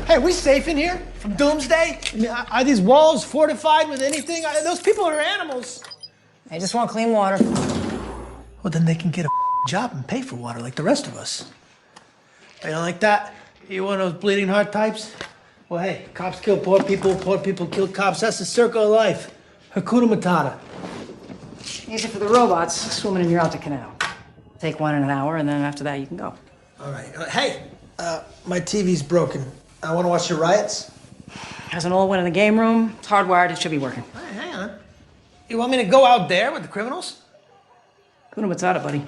Hey, are we safe in here from doomsday? I mean, are these walls fortified with anything? Those people are animals. I just want clean water. Well, then they can get a job and pay for water like the rest of us. You don't like that? You one of those bleeding heart types? Well, hey, cops kill poor people kill cops. That's the circle of life. Hakuna Matata. Easy for the robots, swimming in your out the canal. Take one in an hour, and then after that you can go. All right. Hey, my TV's broken. I want to watch the riots. Has an old one in the game room. It's hardwired. It should be working. All right, hang on. You want me to go out there with the criminals? Hakuna Matata, buddy.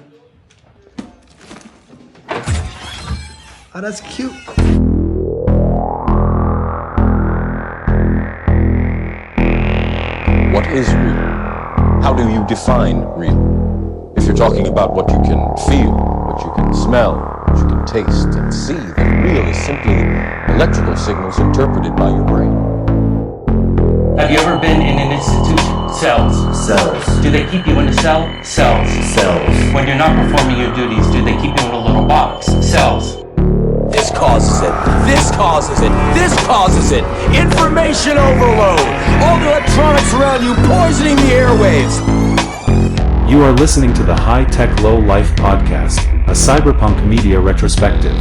Oh, that's cute. What is real? How do you define real? If you're talking about what you can feel, what you can smell, what you can taste and see, then real is simply electrical signals interpreted by your brain. Have you ever been in an institution? Cells. Cells. Do they keep you in a cell? Cells. Cells. When you're not performing your duties, do they keep you in a little box? Cells. This causes it. This causes it. This causes it. Information overload. All the electronics around you poisoning the airwaves. You are listening to the High Tech Low Life podcast, a cyberpunk media retrospective.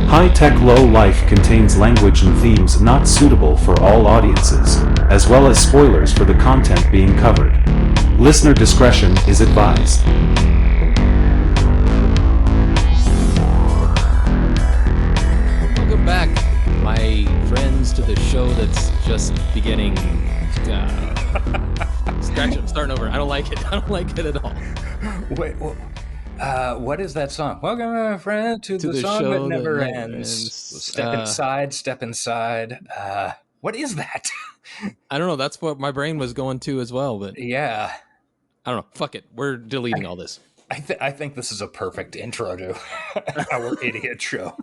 High Tech Low Life contains language and themes not suitable for all audiences, as well as spoilers for the content being covered. Listener discretion is advised. Welcome back, my friends, to the show that's just beginning. Scratch it. I'm starting over. I don't like it. I don't like it at all. Wait, what is that song? Welcome, my friend, to the song that never ends. Step inside. What is that? I don't know. That's what my brain was going to as well, but Yeah. I don't know. Fuck it. We're deleting all this. I think this is a perfect intro to our idiot show.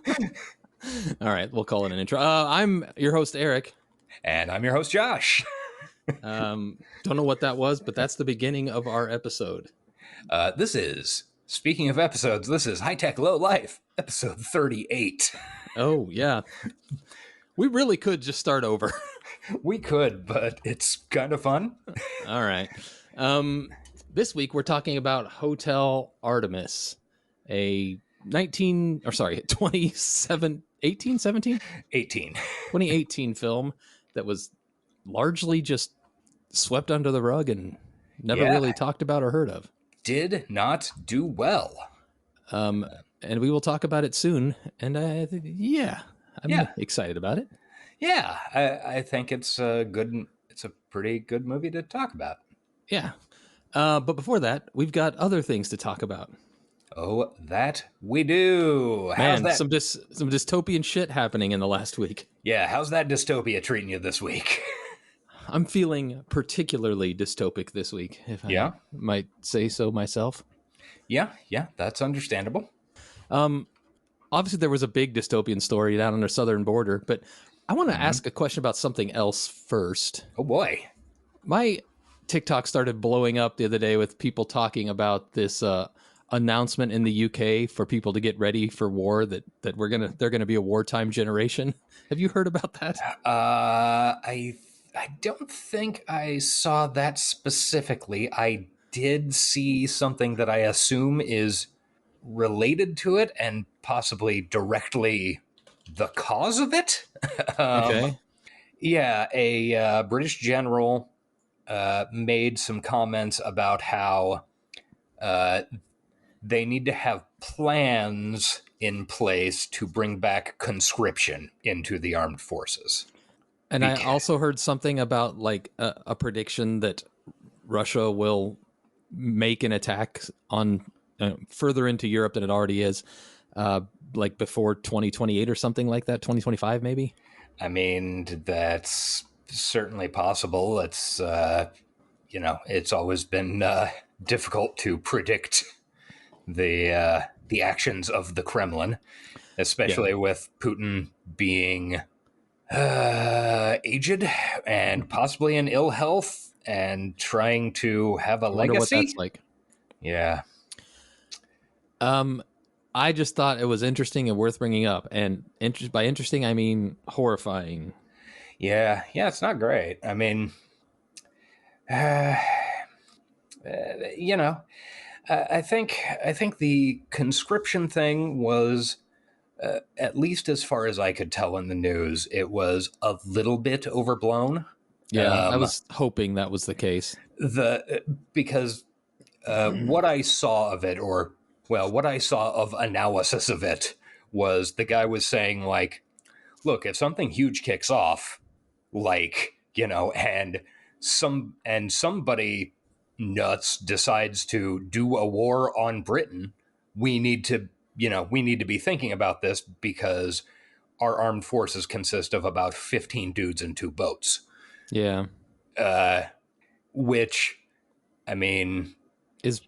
All right. We'll call it an intro. I'm your host, Eric. And I'm your host, Josh. Don't know what that was, but that's the beginning of our episode. Speaking of episodes, this is High Tech Low Life, episode 38. Oh, yeah. We really could just start over. We could, but it's kind of fun. All right. This week we're talking about Hotel Artemis, a 2018 film that was largely just swept under the rug and never really talked about or heard of. Did not do well. And we will talk about it soon. And I'm excited about it. Yeah, I think it's a pretty good movie to talk about. Yeah. But before that, we've got other things to talk about. Oh, that we do. Man, some dystopian shit happening in the last week. Yeah, how's that dystopia treating you this week? I'm feeling particularly dystopic this week, if I might say so myself. Yeah, that's understandable. Obviously, there was a big dystopian story down on our southern border, but I want to ask a question about something else first. Oh, boy. My TikTok started blowing up the other day with people talking about this announcement in the UK for people to get ready for war, that they're gonna be a wartime generation. Have you heard about that? I don't think I saw that specifically. I did see something that I assume is related to it and possibly directly the cause of it. Okay. Yeah, a British general made some comments about how they need to have plans in place to bring back conscription into the armed forces. And I also heard something about like a prediction that Russia will make an attack on further into Europe than it already is, like before 2028 or something like that, 2025 maybe. I mean, that's certainly possible. It's it's always been difficult to predict the actions of the Kremlin, especially with Putin being aged and possibly in ill health and trying to have a legacy. What that's like. Yeah. I just thought it was interesting and worth bringing up. And by interesting, I mean horrifying. Yeah, it's not great. I mean, you know, I think the conscription thing was, at least as far as I could tell in the news, it was a little bit overblown. Yeah, I was hoping that was the case. Because what I saw of it, or what I saw of analysis of it, was the guy was saying, like, look, if something huge kicks off, like, and somebody nuts decides to do a war on Britain, we need to be thinking about this, because our armed forces consist of about 15 dudes and 2 boats. Yeah. Which, I mean, is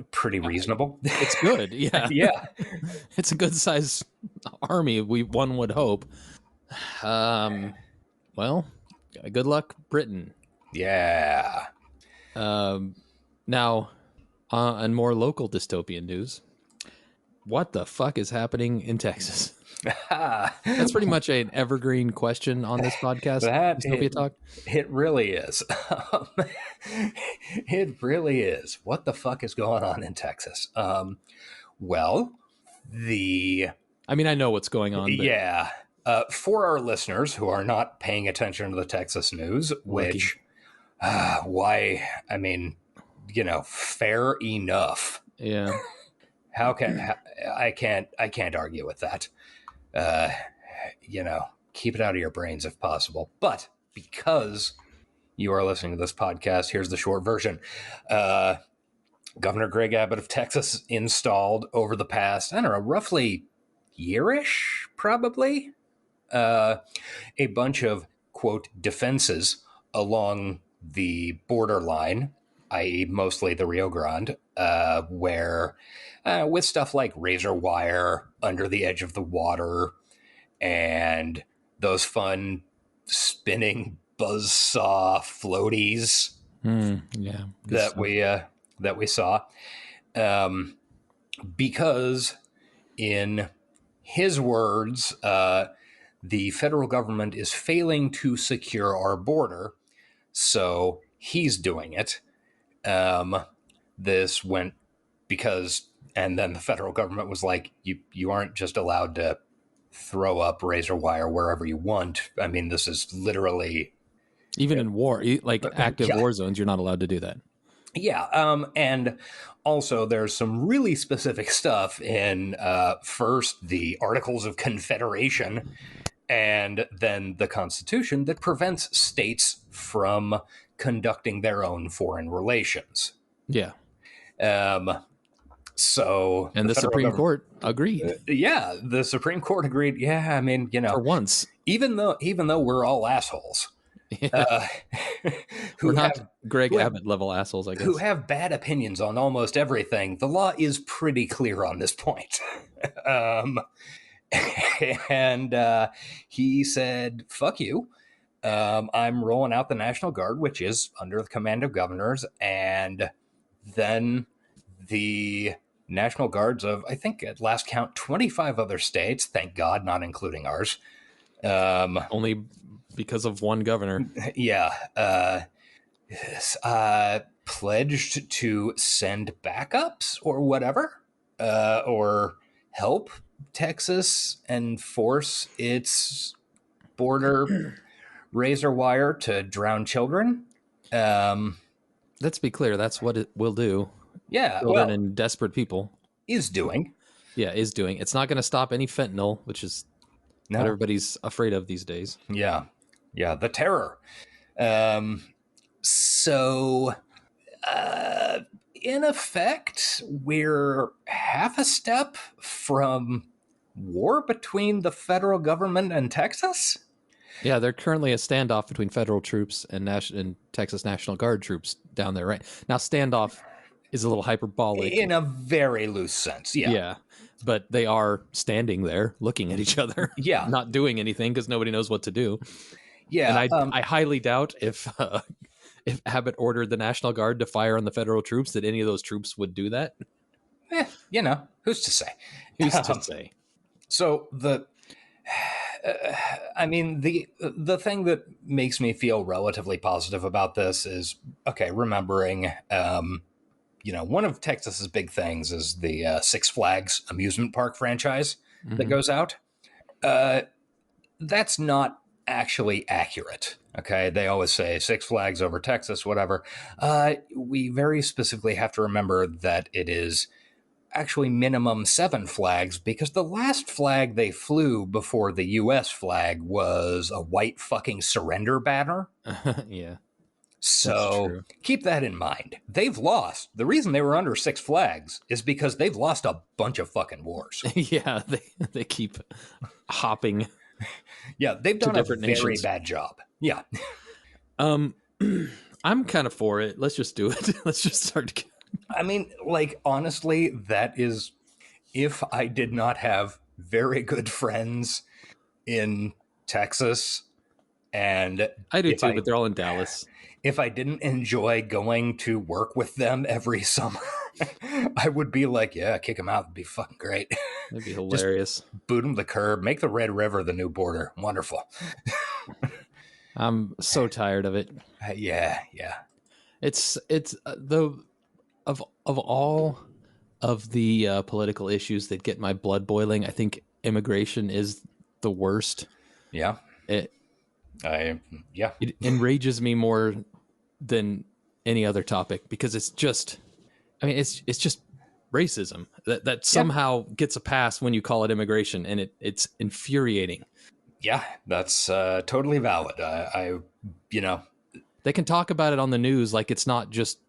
pretty reasonable. It's good. Yeah. Yeah. It's a good sized army, one would hope. Well, good luck, Britain. Yeah. Now, on more local dystopian news, what the fuck is happening in Texas? That's pretty much an evergreen question on this podcast. Dystopia Talk. It really is. It really is. What the fuck is going on in Texas? I mean, I know what's going on. But... Yeah. For our listeners who are not paying attention to the Texas news, which, why? I mean, fair enough. Yeah. I can't argue with that. Keep it out of your brains if possible. But because you are listening to this podcast, here's the short version. Governor Greg Abbott of Texas installed over the past, I don't know, roughly yearish, probably, a bunch of, quote, defenses along the borderline, i.e. mostly the Rio Grande, where with stuff like razor wire under the edge of the water and those fun spinning buzzsaw floaties that we saw. Because in his words, the federal government is failing to secure our border, so he's doing it. This went because, and then the federal government was like, you aren't just allowed to throw up razor wire wherever you want. I mean, this is literally... Even in war, like active war zones, you're not allowed to do that. Yeah. And also there's some really specific stuff in first the Articles of Confederation and then the Constitution that prevents states from conducting their own foreign relations. Yeah. So and the Supreme Court agreed. Yeah, the Supreme Court agreed. Yeah, I mean, for once, even though we're all assholes, we're not Greg Abbott level assholes, I guess, who have bad opinions on almost everything. The law is pretty clear on this point. And he said, "Fuck you." I'm rolling out the National Guard, which is under the command of governors, and then the National Guards of, I think at last count, 25 other states, thank God, not including ours. Only because of one governor. Yeah. Pledged to send backups or whatever, or help Texas enforce its border razor wire to drown children. Let's be clear, that's what it will do. Yeah, children and desperate people. Is doing. Yeah, is doing. It's not going to stop any fentanyl, which is what everybody's afraid of these days. Yeah, the terror. So, in effect, we're half a step from war between the federal government and Texas. Yeah, they're currently a standoff between federal troops and Texas National Guard troops down there right now. Standoff is a little hyperbolic in a very loose sense. Yeah, but they are standing there looking at each other. Yeah, not doing anything because nobody knows what to do. Yeah, and I highly doubt if Abbott ordered the National Guard to fire on the federal troops that any of those troops would do that. Who's to say? Who's to say? So the thing that makes me feel relatively positive about this is, okay, remembering, one of Texas's big things is the Six Flags amusement park franchise that goes out. That's not actually accurate. Okay, they always say Six Flags over Texas, whatever. We very specifically have to remember that it is actually minimum 7 flags, because the last flag they flew before the U.S. flag was a white fucking surrender banner. Yeah. So keep that in mind. They've lost. The reason they were under 6 flags is because they've lost a bunch of fucking wars. Yeah, they keep hopping. Yeah, they've done a very nations. bad job. Yeah. I'm kind of for it. Let's just do it. Let's just start. I mean, like, honestly, that is, if I did not have very good friends in Texas, and I do too, but they're all in Dallas. If I didn't enjoy going to work with them every summer, I would be like, yeah, kick them out. It'd be fucking great. That'd be hilarious. Just boot them to the curb. Make the Red River the new border. Wonderful. I'm so tired of it. Yeah. It's of all of the political issues that get my blood boiling, I think immigration is the worst. Yeah. It enrages me more than any other topic, because it's just racism that somehow gets a pass when you call it immigration, and it's infuriating. Yeah, that's totally valid. They can talk about it on the news like it's not just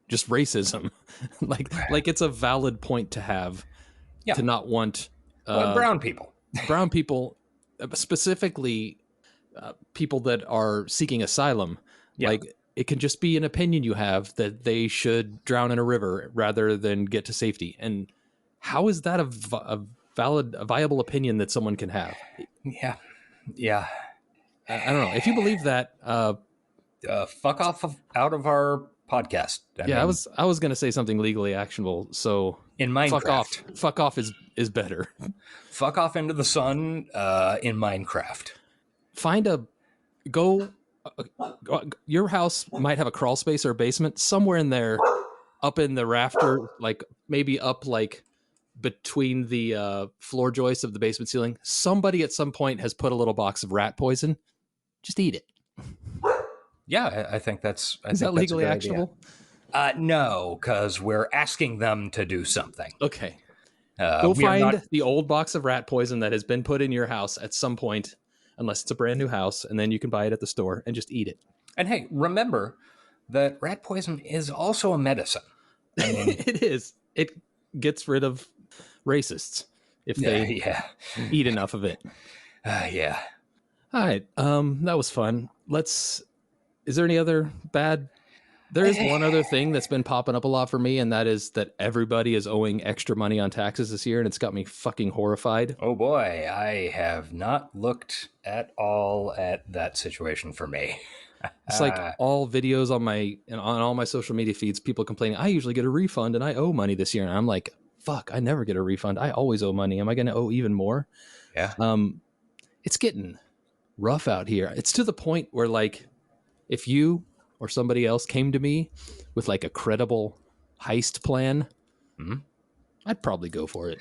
racism, like it's a valid point to have, to not want brown people, specifically people that are seeking asylum. Like, it can just be an opinion you have that they should drown in a river rather than get to safety. And how is that a viable opinion that someone can have? Yeah. I don't know if you believe that. Fuck off out of our podcast. I mean, I was going to say something legally actionable. So in Minecraft, fuck off is better. Fuck off into the sun in Minecraft. Your house might have a crawl space or a basement somewhere in there, up in the rafter, like maybe up like between the floor joists of the basement ceiling. Somebody at some point has put a little box of rat poison. Just eat it. Yeah, I think that's. Is that legally actionable? No, because we're asking them to do something. Okay. Go find the old box of rat poison that has been put in your house at some point, unless it's a brand new house, and then you can buy it at the store and just eat it. And hey, remember that rat poison is also a medicine. I mean, it is. It gets rid of racists if they eat enough of it. Yeah. All right. That was fun. Is there any other bad? There is one other thing that's been popping up a lot for me, and that is that everybody is owing extra money on taxes this year, and it's got me fucking horrified. Oh boy, I have not looked at all at that situation for me. It's like all videos on all my social media feeds, people complaining, I usually get a refund and I owe money this year. And I'm like, fuck, I never get a refund. I always owe money. Am I going to owe even more? Yeah. It's getting rough out here. It's to the point where, like, if you or somebody else came to me with like a credible heist plan, I'd probably go for it.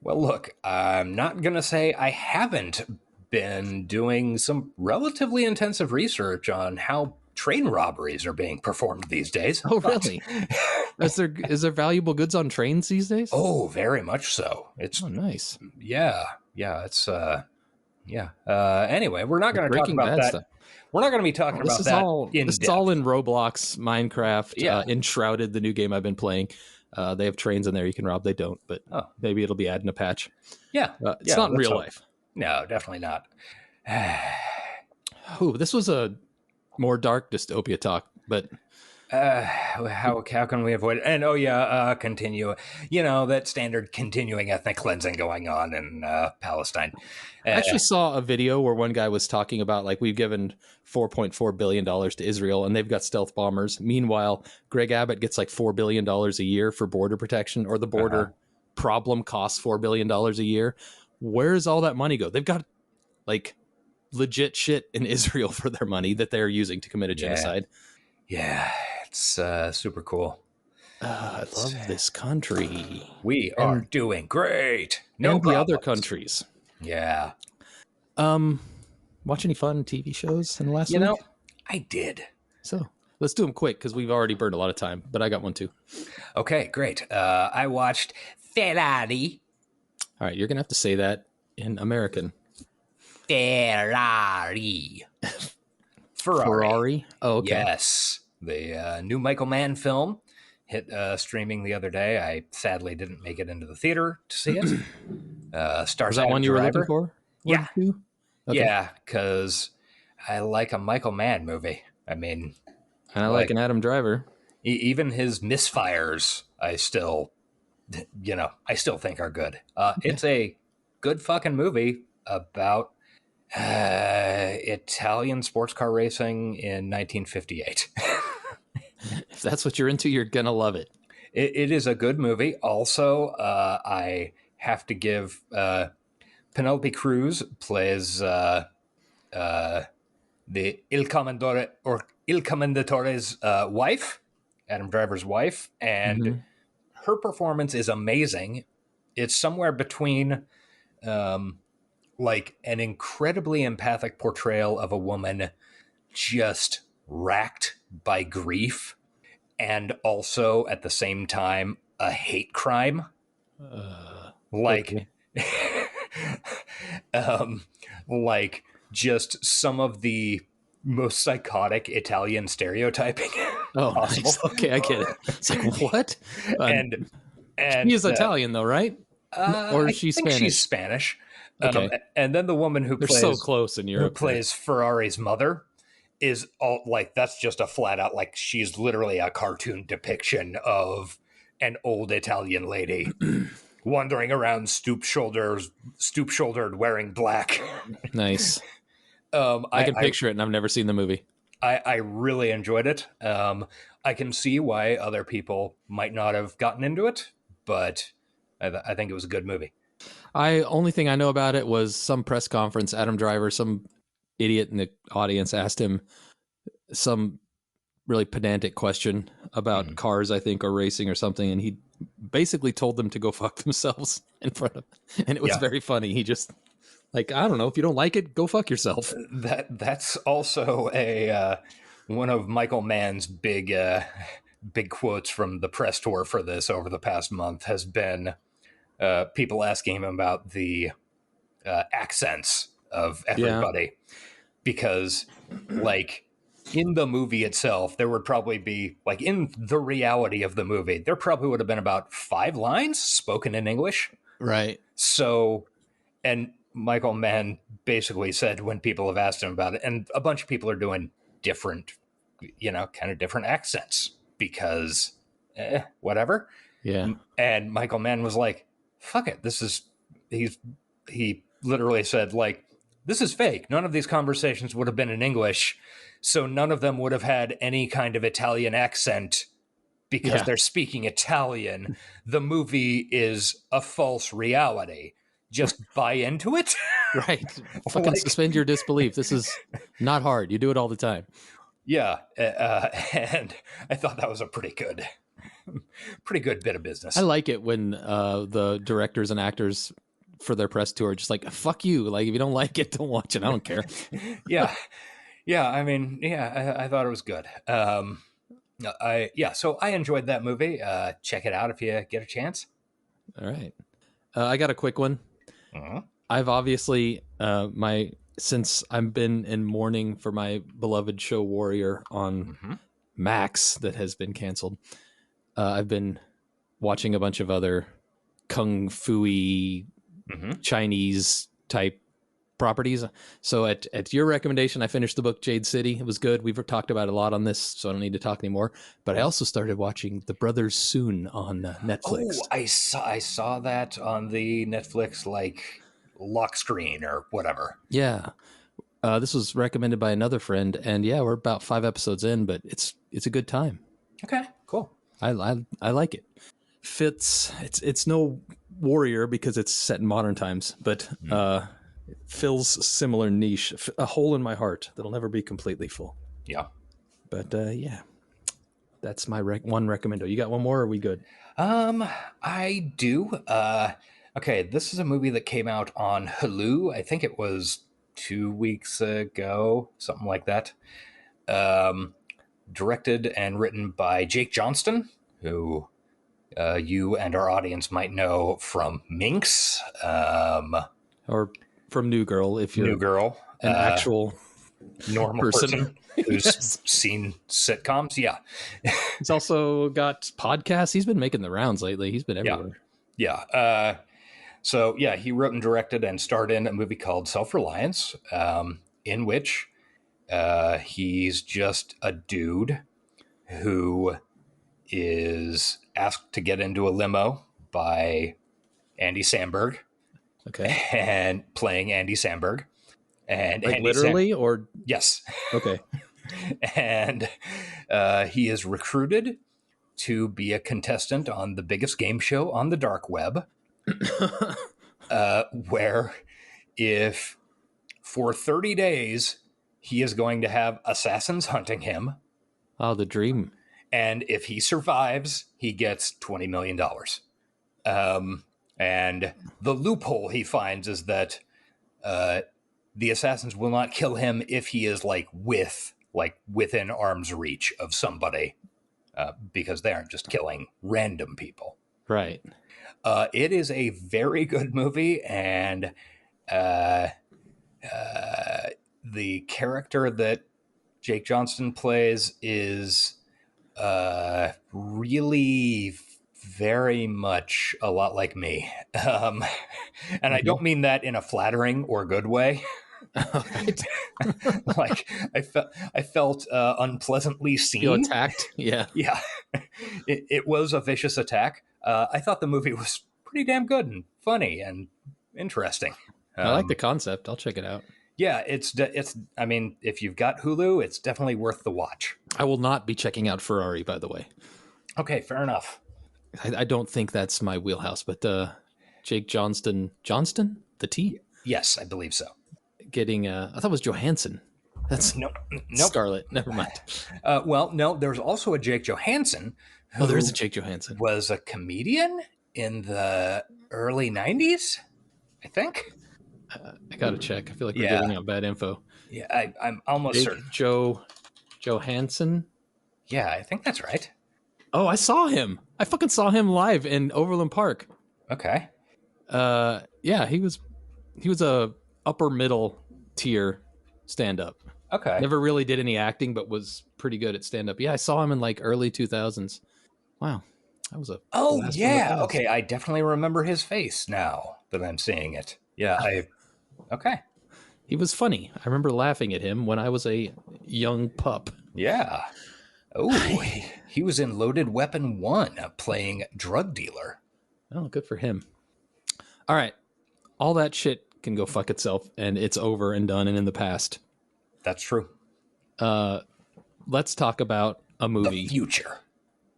Well, look, I'm not going to say I haven't been doing some relatively intensive research on how train robberies are being performed these days. Oh, really? Is there valuable goods on trains these days? Oh, very much so. It's nice. Yeah. It's anyway, we're not going to talk about that. Stuff. We're not going to be talking about that. This is all in Roblox, Minecraft, Enshrouded, the new game I've been playing. They have trains in there you can rob. They don't, but maybe it'll be adding a patch. Yeah. It's not in real life. No, definitely not. This was a more dark dystopia talk, but how can we avoid it? And continue. That standard continuing ethnic cleansing going on in Palestine. I actually saw a video where one guy was talking about, like, we've given $4.4 billion to Israel and they've got stealth bombers. Meanwhile, Greg Abbott gets like $4 billion a year for border protection, or the border problem costs $4 billion a year. Where does all that money go? They've got like legit shit in Israel for their money that they're using to commit a genocide. Yeah, it's super cool. I love this country. We are doing great. No, and the other problems. countries. Yeah. Watch any fun TV shows in the last week? You know, I did. So let's do them quick because we've already burned a lot of time, but I got one too. Okay, great. I watched Ferrari. All right, you're going to have to say that in American. Ferrari. Ferrari? Oh, okay. Yes. The new Michael Mann film hit streaming the other day. I sadly didn't make it into the theater to see it. Stars Was that one you were looking for? Yeah. Okay. Yeah, because I like a Michael Mann movie. I mean... And I like an Adam Driver. Even his misfires, I still think are good. It's a good fucking movie about Italian sports car racing in 1958. If that's what you're into, you're gonna love it. It is a good movie. Also, I have to give Penelope Cruz plays the Il Commendatore's wife, Adam Driver's wife, and her performance is amazing. It's somewhere between like an incredibly empathic portrayal of a woman just racked by grief and also at the same time a hate crime. Like just some of the most psychotic Italian stereotyping. Oh, nice. Okay, I get it. It's like, what? And she is Italian, though, right? Or is she Spanish? I think she's Spanish. Okay. And then the woman who They're plays so close in Europe. Who plays Ferrari's mother is all like, that's just a flat out, like, she's literally a cartoon depiction of an old Italian lady wandering around stoop-shouldered, wearing black. Nice. I can picture it, and I've never seen the movie. I really enjoyed it. I can see why other people might not have gotten into it, but I think it was a good movie. Only thing I know about it was some press conference. Adam Driver, some idiot in the audience, asked him some really pedantic question about cars, I think, or racing or something, and he basically told them to go fuck themselves in front of him. And it was very funny. He just, like, I don't know, if you don't like it, go fuck yourself. That's also a one of Michael Mann's big quotes from the press tour for this over the past month has been people asking him about the accents of everybody, because like in the movie itself, there would probably be, like, in the reality of the movie, there probably would have been about 5 lines spoken in English. Right. So, and Michael Mann basically said when people have asked him about it, and a bunch of people are doing different, kind of different accents because whatever. Yeah. And Michael Mann was like, fuck it. He literally said, like, this is fake. None of these conversations would have been in English. So none of them would have had any kind of Italian accent because they're speaking Italian. The movie is a false reality. Just buy into it. Right. Fucking suspend your disbelief. This is not hard. You do it all the time. Yeah. And I thought that was a pretty good bit of business. I like it when the directors and actors for their press tour just like, fuck you. Like, if you don't like it, don't watch it. I don't care. Yeah. I mean, I thought it was good. So I enjoyed that movie. Check it out if you get a chance. All right. I got a quick one. I've obviously since I've been in mourning for my beloved show Warrior on Max that has been canceled. I've been watching a bunch of other kung fu-y Chinese type properties. So at your recommendation, I finished the book Jade City. It was good. We've talked about it a lot on this, so I don't need to talk anymore. But I also started watching The Brothers Soon on Netflix. Oh, I saw that on the Netflix like lock screen or whatever. Yeah. This was recommended by another friend, and we're about 5 episodes in, but it's a good time. Okay, cool. I like it. fits. It's no Warrior because it's set in modern times, but it fills similar niche, a hole in my heart that'll never be completely full. Yeah. But yeah, that's my one recommendo. You got one more? Or are we good? I do. Okay, this is a movie that came out on Hulu. I think it was 2 weeks ago, something like that. Directed and written by Jake Johnston, who you and our audience might know from Minx. Or from New Girl, if you're New Girl. an actual normal person who's seen sitcoms. Yeah. He's also got podcasts. He's been making the rounds lately. He's been everywhere. Yeah. So yeah, he wrote and directed and starred in a movie called Self-Reliance, in which he's just a dude who is asked to get into a limo by Andy Samberg. Okay. And playing Andy Samberg. And like Andy literally or? Yes. Okay. And he is recruited to be a contestant on the biggest game show on the dark web, where if for 30 days he is going to have assassins hunting him. Oh, the dream. And if he survives, he gets $20 million. And the loophole he finds is that the assassins will not kill him if he is within arm's reach of somebody, because they aren't just killing random people. Right. It is a very good movie, and the character that Jake Johnston plays is really very much a lot like me. And I don't mean that in a flattering or good way. Like I felt unpleasantly seen. Feel attacked? Yeah. Yeah. It was a vicious attack. I thought the movie was pretty damn good and funny and interesting. I like the concept. I'll check it out. Yeah, it's. I mean, if you've got Hulu, it's definitely worth the watch. I will not be checking out Ferrari, by the way. Okay, fair enough. I don't think that's my wheelhouse, but Jake Johnston, the T? Yes, I believe so. Getting, I thought it was Johansson. That's nope. Scarlett. Never mind. Well, no, there's also a Jake Johansson. Oh, there is a Jake Johansson. Was a comedian in the early 90s, I think. I gotta check. I feel like we're giving out bad info. Yeah, I'm almost certain. Johansson? Yeah, I think that's right. Oh, I saw him. I fucking saw him live in Overland Park. Okay. Yeah, he was a upper middle tier stand-up. Okay. Never really did any acting, but was pretty good at stand-up. Yeah, I saw him in like early 2000s. Wow. That was a... Oh, yeah. Okay, I definitely remember his face now that I'm seeing it. Yeah, Okay. He was funny. I remember laughing at him when I was a young pup. Yeah. Oh, he was in Loaded Weapon 1 playing drug dealer. Oh, good for him. All right. All that shit can go fuck itself, and it's over and done and in the past. That's true. Let's talk about a movie. The future.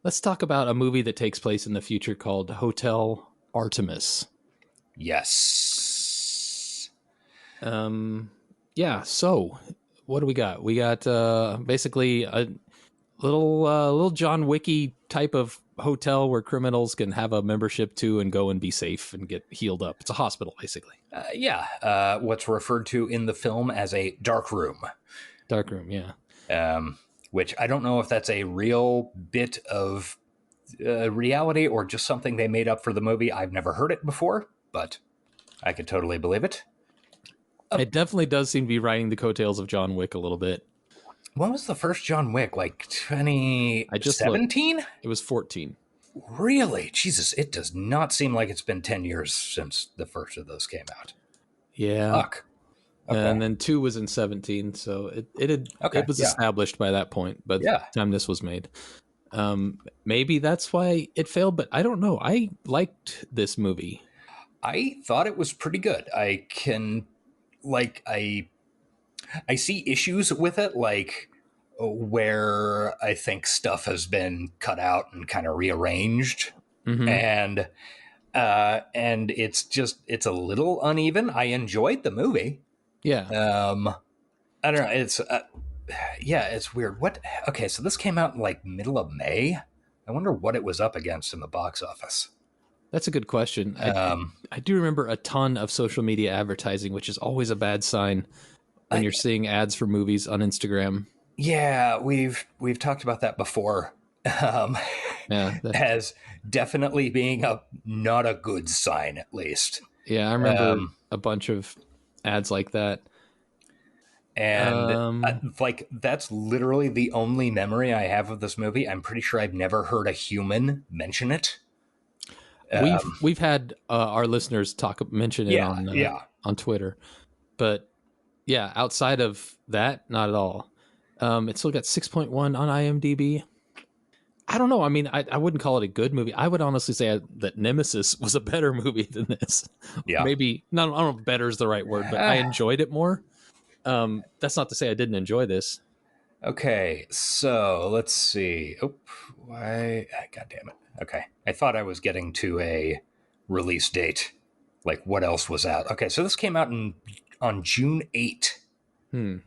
Let's talk about a movie that takes place in the future called Hotel Artemis. Yes. Yeah, so what do we got? We got basically a little John Wicky type of hotel where criminals can have a membership to and go and be safe and get healed up. It's a hospital, basically. What's referred to in the film as a dark room. Dark room, yeah. Which I don't know if that's a real bit of reality or just something they made up for the movie. I've never heard it before, but I could totally believe it. It definitely does seem to be riding the coattails of John Wick a little bit. When was the first John Wick? Like 2017? It was 14. Really? Jesus, it does not seem like it's been 10 years since the first of those came out. Yeah. Fuck. Okay. And then 2 was in 17, so it was established by that point, by the time this was made. Maybe that's why it failed, but I don't know. I liked this movie. I thought it was pretty good. I see issues with it, like where I think stuff has been cut out and kind of rearranged. and it's a little uneven. I enjoyed the movie. Yeah. I don't know. It's it's weird. Okay, so this came out in like middle of May. I wonder what it was up against in the box office. That's a good question. I do remember a ton of social media advertising, which is always a bad sign when you're seeing ads for movies on Instagram. Yeah, we've talked about that before. As definitely being not a good sign, at least. Yeah, I remember a bunch of ads like that. And that's literally the only memory I have of this movie. I'm pretty sure I've never heard a human mention it. We've had our listeners mention it on Twitter, but yeah, outside of that, not at all. It's still got 6.1 on IMDb. I don't know. I mean, I wouldn't call it a good movie. I would honestly say that Nemesis was a better movie than this. Yeah, maybe not. I don't know if "better" is the right word, but I enjoyed it more. That's not to say I didn't enjoy this. Okay, so let's see. Oh, why? God damn it. Okay, I thought I was getting to a release date. Like, what else was out? Okay, so this came out on June 8. In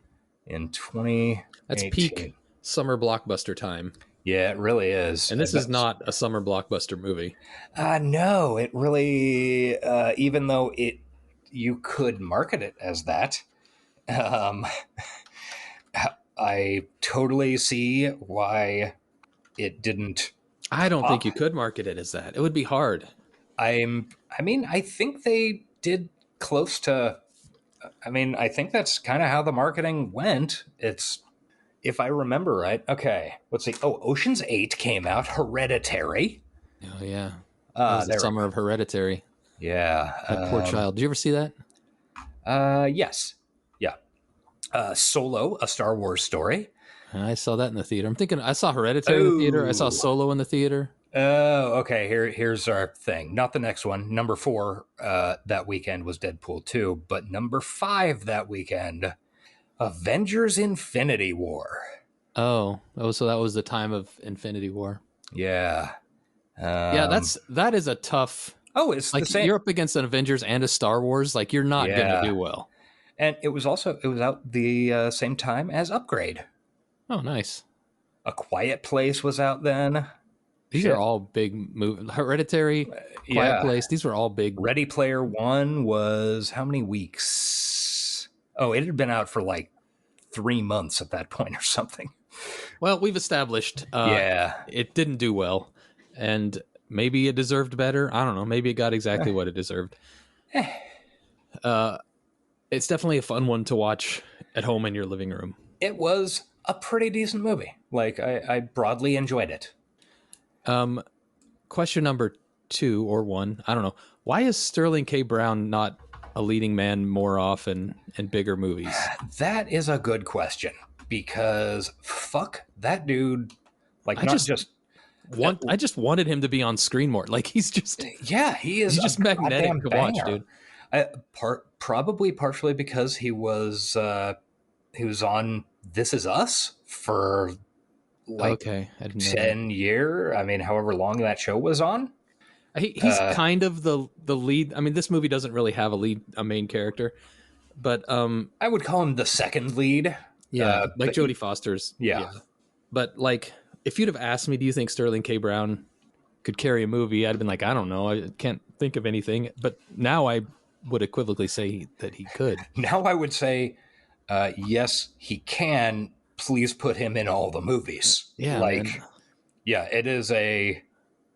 2018. That's peak summer blockbuster time. Yeah, it really is. And this is not a summer blockbuster movie. No, it really, even though you could market it as that, I totally see why it didn't. I don't think you could market it as that. It would be hard. I think they did close to. I think that's kind of how the marketing went. It's, if I remember right. Okay, let's see. Oh, Ocean's 8 came out. Hereditary. Oh yeah, it was the summer of Hereditary. Yeah, that poor child. Did you ever see that? Yes. Yeah. Solo, a Star Wars story. I saw that in the theater. I'm thinking I saw Hereditary in the theater. I saw Solo in the theater. Oh, okay. Here's our thing. Not the next one. Number 4 that weekend was Deadpool 2, but number 5 that weekend, Avengers: Infinity War. Oh, so that was the time of Infinity War. Yeah. That is a tough. Oh, it's like the same. You're up against an Avengers and a Star Wars. Like, you're not gonna do well. And it was out the same time as Upgrade. Oh, nice. A Quiet Place was out then. These are all big movies. Hereditary, Quiet Place. These were all big. Ready Player One was how many weeks? Oh, it had been out for like 3 months at that point or something. Well, we've established it didn't do well, and maybe it deserved better. I don't know. Maybe it got exactly what it deserved. It's definitely a fun one to watch at home in your living room. It was a pretty decent movie. Like, I broadly enjoyed it. Question number 2 or 1, I don't know. Why is Sterling K. Brown not a leading man more often in bigger movies? That is a good question, because fuck that dude. Like, I just wanted him to be on screen more. Like, he's just he's just magnetic to watch, dude. Probably partially because he was on This Is Us for like 10 year. However long that show was on. He's kind of the lead. This movie doesn't really have a main character, but I would call him the second lead. Yeah, like Jodie Foster's. Yeah. But like, if you'd have asked me, do you think Sterling K. Brown could carry a movie? I'd have been like, I don't know. I can't think of anything. But now I would equivocally say that he could. Now I would say, yes, he can. Please put him in all the movies. Yeah, it is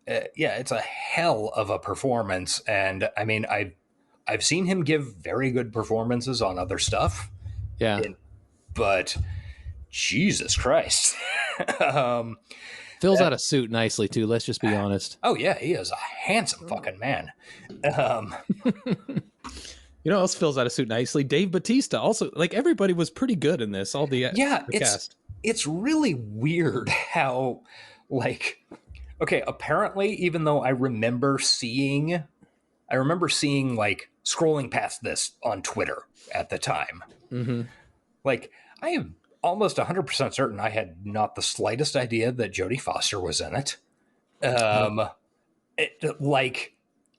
it's a hell of a performance. And I've seen him give very good performances on other stuff. Yeah. But Jesus Christ. Fills out a suit nicely too. Let's just be honest. Oh yeah, he is a handsome fucking man. You know who else fills out a suit nicely? Dave Bautista. Also, like, everybody was pretty good in this. All the cast. It's really weird how, like, okay, apparently, even though I remember seeing like scrolling past this on Twitter at the time. Mm-hmm. Like, I am almost 100% certain I had not the slightest idea that Jodie Foster was in it.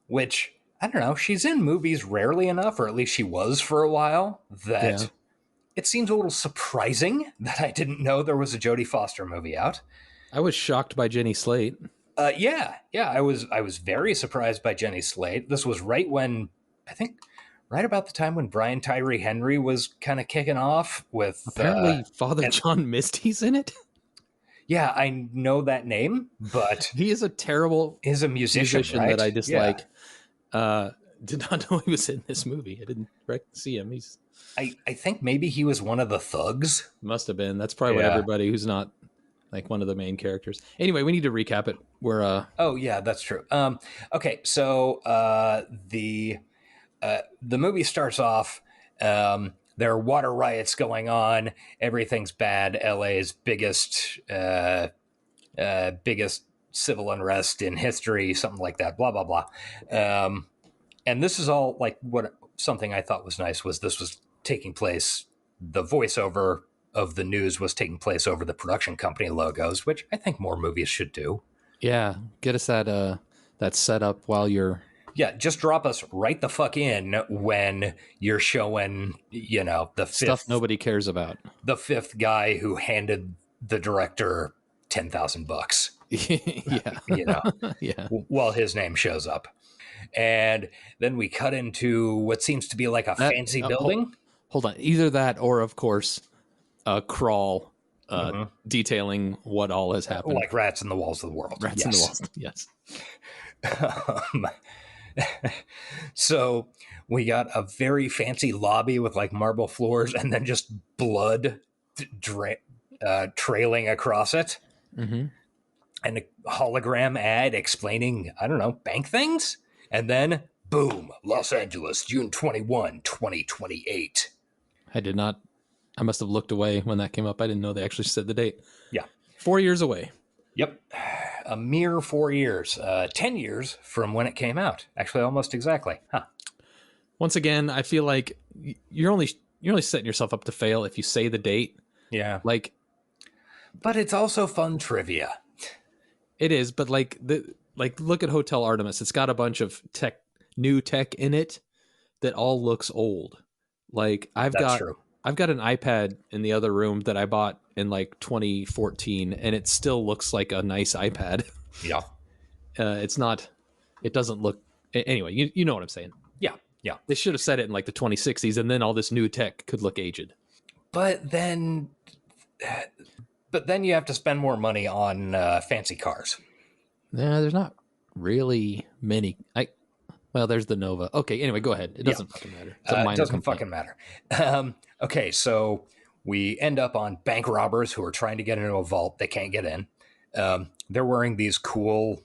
Which I don't know. She's in movies rarely enough, or at least she was for a while. That it seems a little surprising that I didn't know there was a Jodie Foster movie out. I was shocked by Jenny Slate. Yeah, I was very surprised by Jenny Slate. This was right when I think right about the time when Brian Tyree Henry was kind of kicking off with apparently Father John Misty's in it. Yeah, I know that name, but he is a terrible musician right? that I dislike. Did not know he was in this movie. I didn't see him. I think maybe he was one of the thugs. Must have been. That's probably what everybody who's not like one of the main characters. Anyway, we need to recap it. We're Oh yeah, that's true. Okay, so the movie starts off. There are water riots going on. Everything's bad. LA's biggest civil unrest in history, something like that. Blah blah blah. And this is all like something I thought was nice was this was taking place. The voiceover of the news was taking place over the production company logos, which I think more movies should do. Yeah, get us that setup while you're. Yeah, just drop us right the fuck in when you're showing, the fifth stuff nobody cares about. The fifth guy who handed the director $10,000. Yeah, yeah. While his name shows up, and then we cut into what seems to be like a fancy building. Hold on, either that or, of course, a crawl detailing what all has happened, like Rats in the Walls of the World. Rats in the Walls. Yes. So we got a very fancy lobby with like marble floors and then just blood trailing across it. Mm-hmm. And a hologram ad explaining, I don't know, bank things. And then boom, Los Angeles, June 21, 2028. I must have looked away when that came up. I didn't know they actually said the date. Yeah. 4 years away. Yep. A mere 4 years, 10 years from when it came out. Actually, almost exactly. Huh. Once again, I feel like you're only setting yourself up to fail if you say the date. Yeah. But it's also fun trivia. It is, but look at Hotel Artemis. It's got a bunch of new tech in it that all looks old. I've got an iPad in the other room that I bought in 2014, and it still looks like a nice iPad. Yeah. It doesn't look, anyway, you know what I'm saying. Yeah. Yeah. They should have said it in the 2060s, and then all this new tech could look aged. But then you have to spend more money on fancy cars. Yeah, there's not really many. There's the Nova. Okay, anyway, go ahead. It doesn't fucking matter. It doesn't fucking matter. Okay, so we end up on bank robbers who are trying to get into a vault. They can't get in. They're wearing these cool,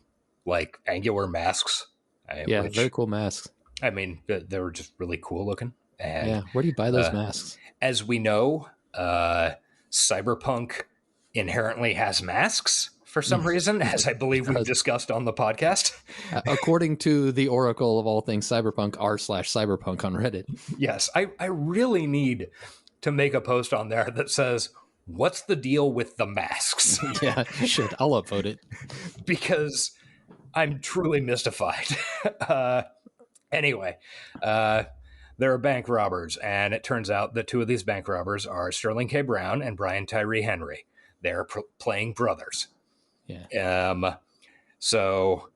angular masks. Very cool masks. I mean, they were just really cool looking. And, where do you buy those masks? As we know, cyberpunk inherently has masks for some reason, as I believe we've discussed on the podcast. According to the Oracle of all things cyberpunk, r/cyberpunk on Reddit. Yes, I really need to make a post on there that says, what's the deal with the masks? Yeah, you should. I'll upvote it. Because I'm truly mystified. Anyway, there are bank robbers, and it turns out that two of these bank robbers are Sterling K. Brown and Brian Tyree Henry. They're playing brothers. Yeah. So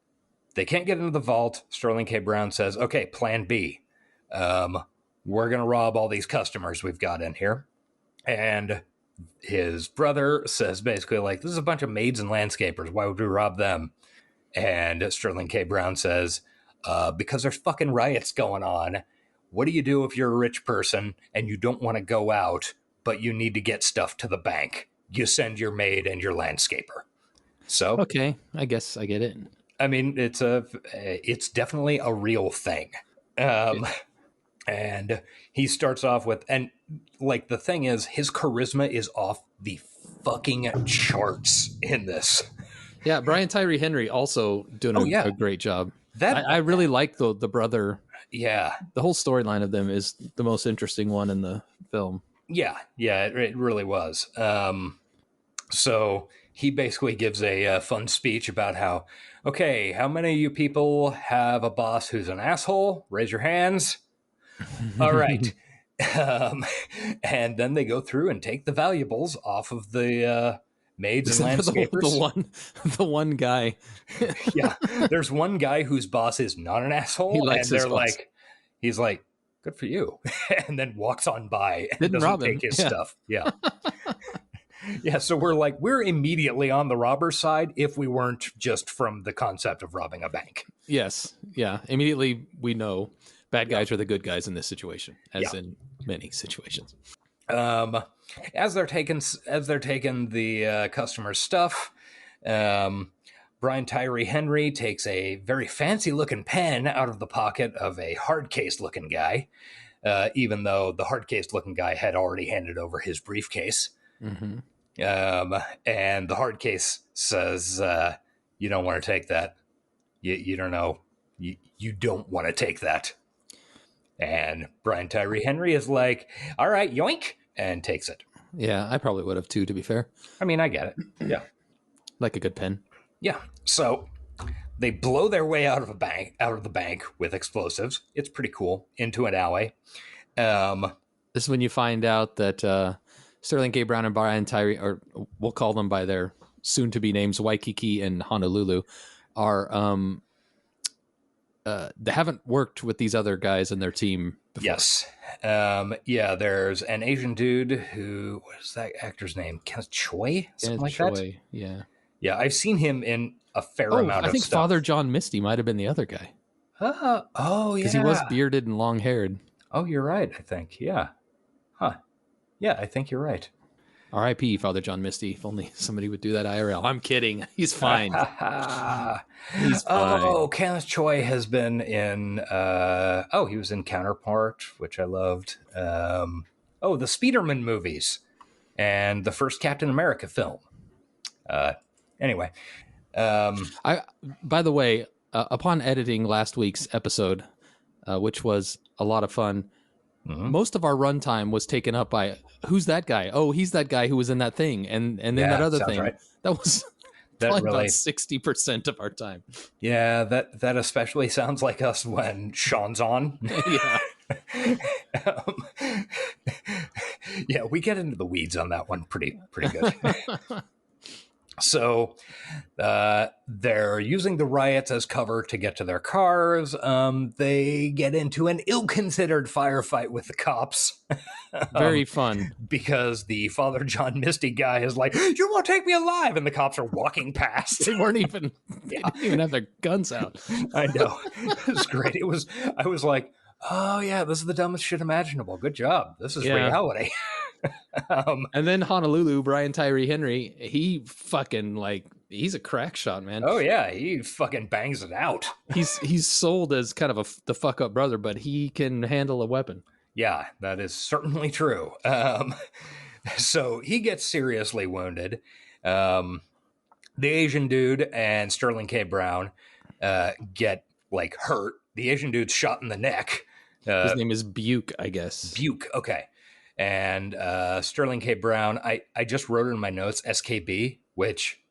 they can't get into the vault. Sterling K. Brown says, okay, plan B. We're going to rob all these customers we've got in here. And his brother says basically this is a bunch of maids and landscapers. Why would we rob them? And Sterling K. Brown says, because there's fucking riots going on. What do you do if you're a rich person and you don't want to go out, but you need to get stuff to the bank? You send your maid and your landscaper. So okay, I guess I get it. I mean, it's definitely a real thing. And he starts off with, and the thing is, his charisma is off the fucking charts in this. Yeah, Brian Tyree Henry also doing a great job. I really like the brother. Yeah, the whole storyline of them is the most interesting one in the film. Yeah, it really was. So he basically gives a fun speech about how, okay, how many of you people have a boss who's an asshole? Raise your hands. All right. Um, and then they go through and take the valuables off of the maids and Except for landscapers. the one guy. Yeah. There's one guy whose boss is not an asshole. He likes and his they're boss. like, he's like, good for you. And then walks on by and Didn't doesn't rob him. take his Yeah. stuff. Yeah. Yeah. So we're immediately on the robber's side if we weren't just from the concept of robbing a bank. Yes. Yeah. Immediately we know bad guys are the good guys in this situation, as in many situations. As they're taking the customer's stuff, Brian Tyree Henry takes a very fancy looking pen out of the pocket of a hard case looking guy, even though the hard case looking guy had already handed over his briefcase. Mm-hmm. And the hard case says, you don't want to take that. You don't know. You don't want to take that. And Brian Tyree Henry is like, all right, yoink, and takes it. Yeah, I probably would have too, to be fair. I mean, I get it. Yeah. Like a good pen. Yeah. So they blow their way out of the bank with explosives. It's pretty cool. Into an alley. This is when you find out that Sterling K. Brown and Brian Tyree, or we'll call them by their soon-to-be names, Waikiki and Honolulu, are they haven't worked with these other guys in their team before. Yes. There's an Asian dude who, what is that actor's name? Kenneth Choi? Something like that? Yeah. Yeah, I've seen him in a fair amount of I think stuff. Father John Misty might have been the other guy. Yeah. Because he was bearded and long-haired. Oh, you're right, I think. Yeah. Huh. Yeah, I think you're right. R.I.P. Father John Misty. If only somebody would do that IRL. I'm kidding. He's fine. He's fine. Oh, Kenneth Choi has been in, he was in Counterpart, which I loved. The Spiderman movies and the first Captain America film. Anyway. By the way, upon editing last week's episode, which was a lot of fun, most of our runtime was taken up by, who's that guy? Oh, he's that guy who was in that thing. And then that other thing. Right. That was probably about 60% of our time. Yeah, that especially sounds like us when Sean's on. Yeah. Yeah, we get into the weeds on that one pretty good. So they're using the riots as cover to get to their cars. They get into an ill-considered firefight with the cops. Very fun. Because the Father John Misty guy is like, you won't take me alive! And the cops are walking past. They didn't even have their guns out. I know. It was great. I was like, oh yeah, this is the dumbest shit imaginable. Good job. This is reality. And then Honolulu, Brian Tyree Henry, he fucking he's a crack shot, man. Oh yeah, he fucking bangs it out. He's sold as kind of the fuck up brother, but he can handle a weapon. Yeah, that is certainly true. So he gets seriously wounded. The Asian dude and Sterling K. Brown get hurt. The Asian dude's shot in the neck. His name is Buke, I guess. Buke, okay. And Sterling K. Brown, I just wrote in my notes SKB, which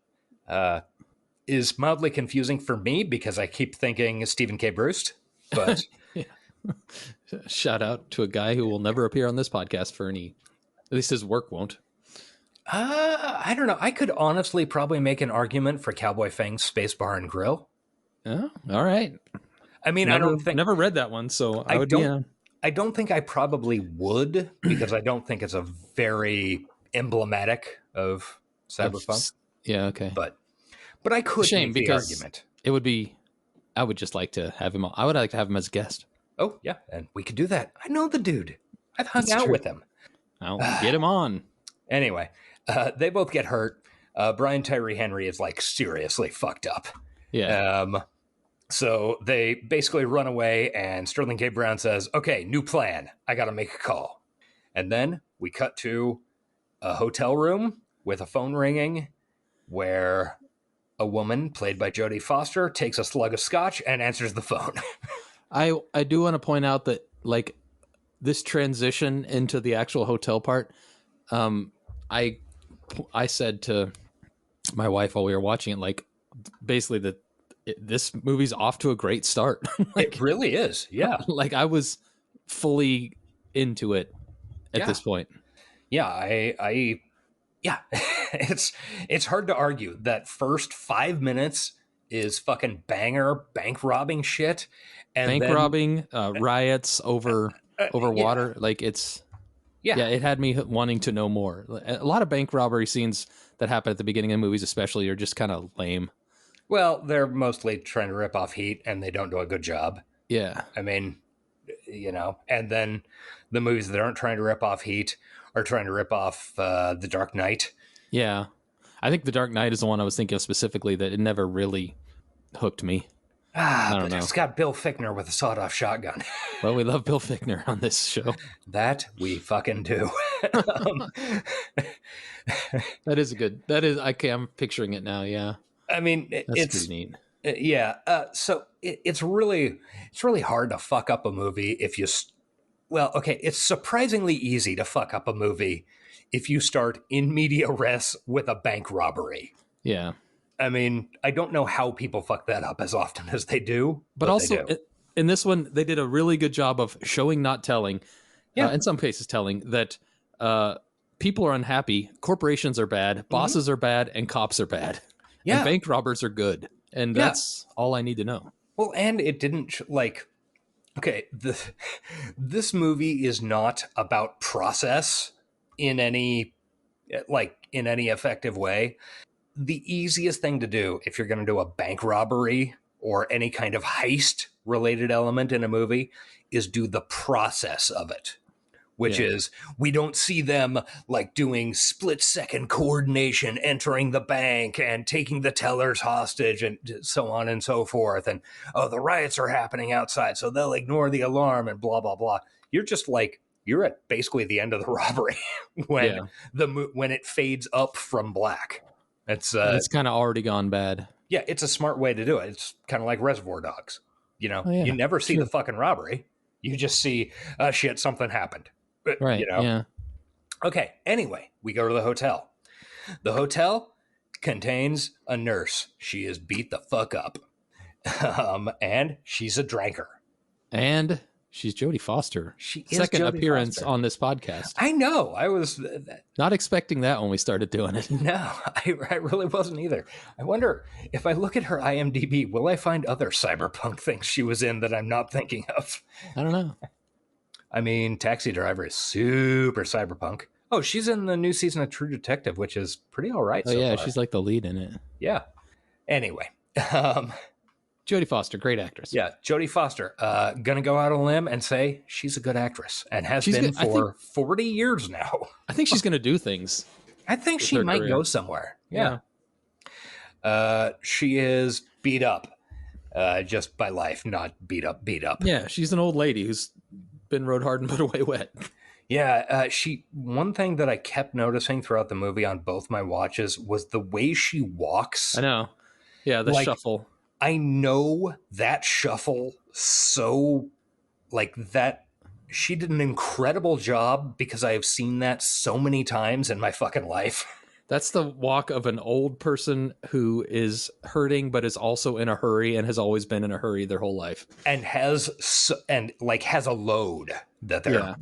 is mildly confusing for me because I keep thinking Stephen K. Bruce. But shout out to a guy who will never appear on this podcast for at least his work won't. I don't know. I could honestly probably make an argument for Cowboy Fang's Space Bar and Grill. Oh, all right. I mean, I don't think never read that one, so I don't think I probably would because I don't think it's a very emblematic of cyberpunk. Yeah, okay. But I could make the argument. It would be. I would just like to have him. I would like to have him as a guest. Oh yeah, and we could do that. I know the dude. I've hung out with him. I'll get him on. Anyway, they both get hurt. Brian Tyree Henry is seriously fucked up. Yeah. So they basically run away, and Sterling K. Brown says, okay, new plan. I got to make a call. And then we cut to a hotel room with a phone ringing where a woman, played by Jodie Foster, takes a slug of scotch and answers the phone. I do want to point out that, this transition into the actual hotel part, I I said to my wife while we were watching it, like, basically that this movie's off to a great start. It really is. Yeah. Like I was fully into it at this point. Yeah. Yeah. it's hard to argue that first 5 minutes is fucking banger bank robbing shit. And robbing, riots over water. Like it had me wanting to know more. A lot of bank robbery scenes that happen at the beginning of movies, especially, are just kind of lame. Well, they're mostly trying to rip off Heat, and they don't do a good job. Yeah. I mean, and then the movies that aren't trying to rip off Heat are trying to rip off The Dark Knight. Yeah. I think The Dark Knight is the one I was thinking of specifically, that it never really hooked me. I don't know. It's got Bill Fichtner with a sawed-off shotgun. Well, we love Bill Fichtner on this show. That we fucking do. That is a good. That is. I'm picturing it now. Yeah. I mean, it's pretty neat. Yeah. So it's really hard to fuck up a movie if you. Well, okay, it's surprisingly easy to fuck up a movie if you start in media res with a bank robbery. Yeah. I mean, I don't know how people fuck that up as often as they do. But also, in this one, they did a really good job of showing, not telling, in some cases telling, that people are unhappy, corporations are bad, bosses are bad, and cops are bad. Yeah. And bank robbers are good. And that's all I need to know. Well, and it didn't, okay, this movie is not about process in any effective way. The easiest thing to do if you're going to do a bank robbery or any kind of heist related element in a movie is do the process of it, which is we don't see them doing split second coordination, entering the bank and taking the tellers hostage and so on and so forth. And, the riots are happening outside, so they'll ignore the alarm and blah, blah, blah. You're just you're at basically the end of the robbery when it fades up from black. It's kind of already gone bad. Yeah, it's a smart way to do it. It's kind of like Reservoir Dogs. You never see the fucking robbery. You just see, shit, something happened. Right. Yeah. Okay. Anyway, we go to the hotel. The hotel contains a nurse. She is beat the fuck up. And she's a drinker. And she's Jodie Foster. She is second Jodie appearance Foster on this podcast. I know. I was not expecting that when we started doing it. No, I really wasn't either. I wonder if I look at her IMDb, will I find other cyberpunk things she was in that I'm not thinking of? I don't know. I mean, Taxi Driver is super cyberpunk. Oh, she's in the new season of True Detective, which is pretty all right. So far. She's like the lead in it. Yeah. Anyway, Jodie Foster, great actress. Yeah, Jodie Foster. Gonna go out on a limb and say she's a good actress and has been for 40 years now. I think she's gonna do things. I think she might go somewhere. Yeah. She is beat up just by life, not beat up. Yeah, she's an old lady who's been rode hard and put away wet. Yeah, one thing that I kept noticing throughout the movie on both my watches was the way she walks. I know. Yeah, the shuffle. I know that shuffle so that she did an incredible job because I have seen that so many times in my fucking life. That's the walk of an old person who is hurting, but is also in a hurry and has always been in a hurry their whole life. And has a load that they're,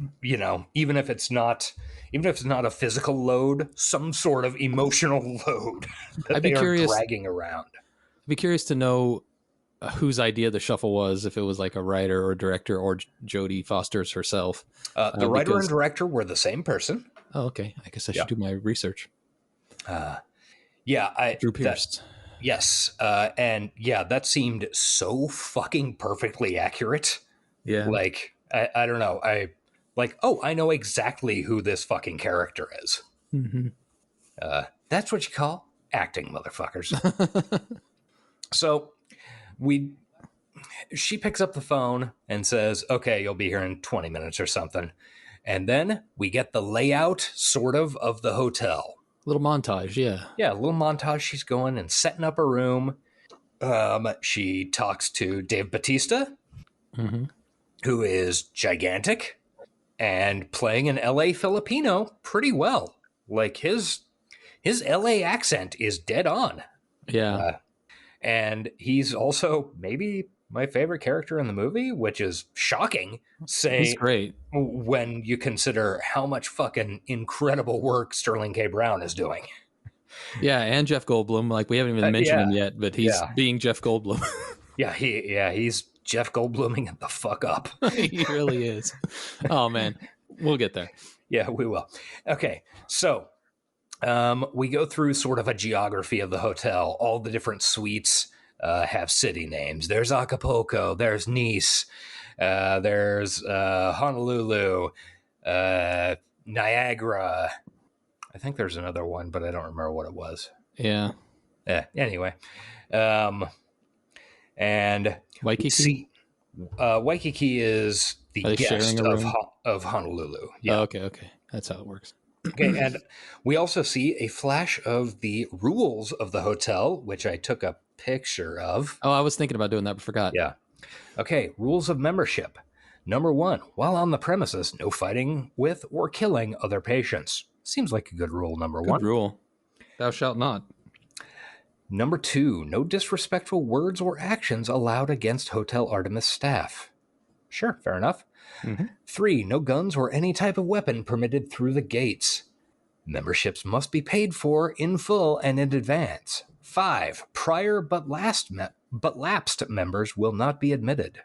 even if it's not a physical load, some sort of emotional load that they are dragging around. I'd be curious to know whose idea the shuffle was, if it was like a writer or director or Jodie Foster's herself. The writer and director were the same person. Oh, okay. I guess I should do my research. Drew Pearce. Yes. And that seemed so fucking perfectly accurate. Yeah. I don't know. I know exactly who this fucking character is. Mm-hmm. That's what you call acting, motherfuckers. So she picks up the phone and says, okay, you'll be here in 20 minutes or something. And then we get the layout sort of the hotel. Little montage. Yeah. Yeah. A little montage. She's going and setting up a room. She talks to Dave Bautista, who is gigantic and playing an LA Filipino pretty well. his LA accent is dead on. Yeah. And he's also maybe my favorite character in the movie, which is shocking. He's great. When you consider how much fucking incredible work Sterling K. Brown is doing. Yeah, and Jeff Goldblum. Like, we haven't even mentioned him yet, but he's being Jeff Goldblum. He's Jeff Goldbluming it the fuck up. He really is. Oh man, we'll get there. Yeah, we will. Okay, so we go through sort of a geography of the hotel. All the different suites have city names. There's Acapulco. There's Nice. There's Honolulu. Niagara. I think there's another one, but I don't remember what it was. Yeah. Anyway. And Waikiki? Waikiki is the guest of Honolulu. Yeah. Oh, okay. That's how it works. Okay, and we also see a flash of the rules of the hotel, which I took a picture of. Oh, I was thinking about doing that, but forgot. Yeah. Okay, rules of membership. Number 1, while on the premises, no fighting with or killing other patients. Seems like a good rule, number 1. Good rule. Thou shalt not. Number 2, no disrespectful words or actions allowed against Hotel Artemis staff. Sure, fair enough. 3, no guns or any type of weapon permitted through the gates. Memberships must be paid for in full and in advance. 5, prior but lapsed members will not be admitted.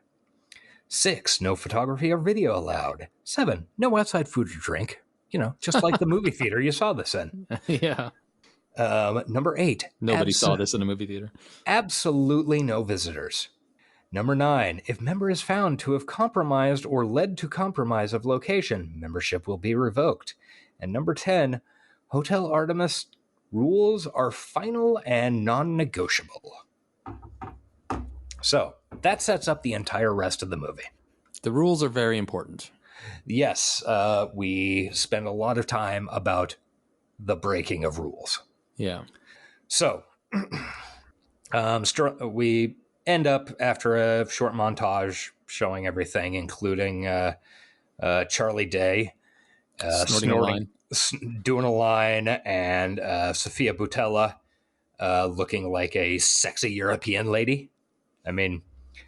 6, no photography or video allowed. 7, no outside food or drink. You know, just like the movie theater you saw this in. Yeah. Number 8. Nobody saw this in a movie theater. Absolutely no visitors. Number 9. If member is found to have compromised or led to compromise of location, membership will be revoked. And number 10. Hotel Artemis rules are final and non-negotiable. So that sets up the entire rest of the movie. The rules are very important. Yes, we spend a lot of time about the breaking of rules. Yeah. So we end up after a short montage showing everything, including Charlie Day doing a line, and Sophia Boutella looking like a sexy European lady. I mean,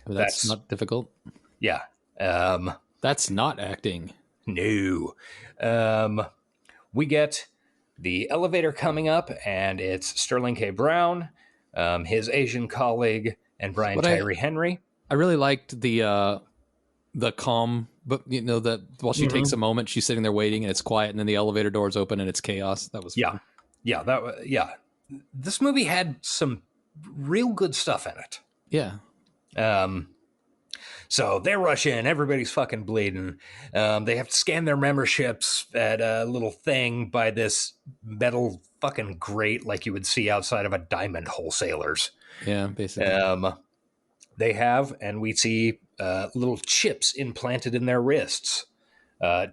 that's not difficult. Yeah. That's not acting. No. We get the elevator coming up, and it's Sterling K. Brown, his Asian colleague, and Brian Tyree Henry. I really liked the calm, but you know, that while she takes a moment, she's sitting there waiting, and it's quiet, and then the elevator doors open, and it's chaos. That was fun. Yeah. This movie had some real good stuff in it. Yeah. So they rush in, everybody's fucking bleeding. They have to scan their memberships at a little thing by this metal fucking grate like you would see outside of a diamond wholesaler's. Yeah, basically. They have, and we see little chips implanted in their wrists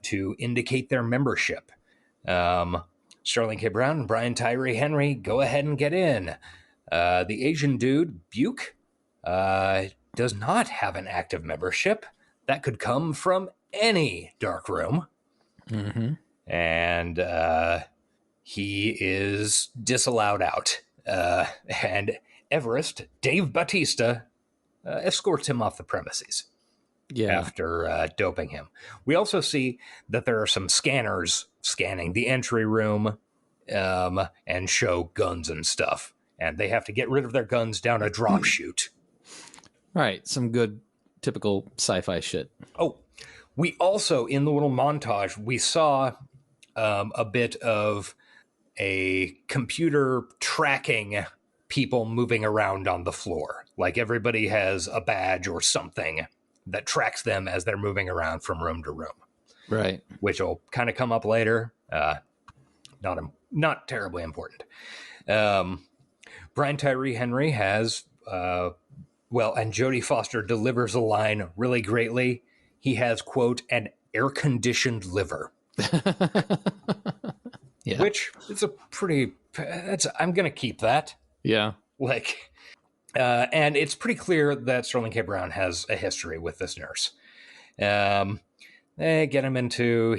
to indicate their membership. Sterling K. Brown and Brian Tyree Henry go ahead and get in. The Asian dude, Buke, does not have an active membership. That could come from any dark room. And he is disallowed out. And Everest, Dave Bautista, escorts him off the premises after doping him. We also see that there are some scanners scanning the entry room and show guns and stuff. And they have to get rid of their guns down a drop chute. Right. Some good typical sci-fi shit. Oh, we also, in the little montage, we saw a bit of a computer tracking people moving around on the floor. Like everybody has a badge or something that tracks them as they're moving around from room to room. Right. Which will kind of come up later. Not terribly important. Brian Tyree Henry has, and Jodie Foster delivers a line really greatly. He has, quote, an air-conditioned liver. Yeah. Which is a pretty, I'm going to keep that. Yeah. And it's pretty clear that Sterling K. Brown has a history with this nurse. They get him into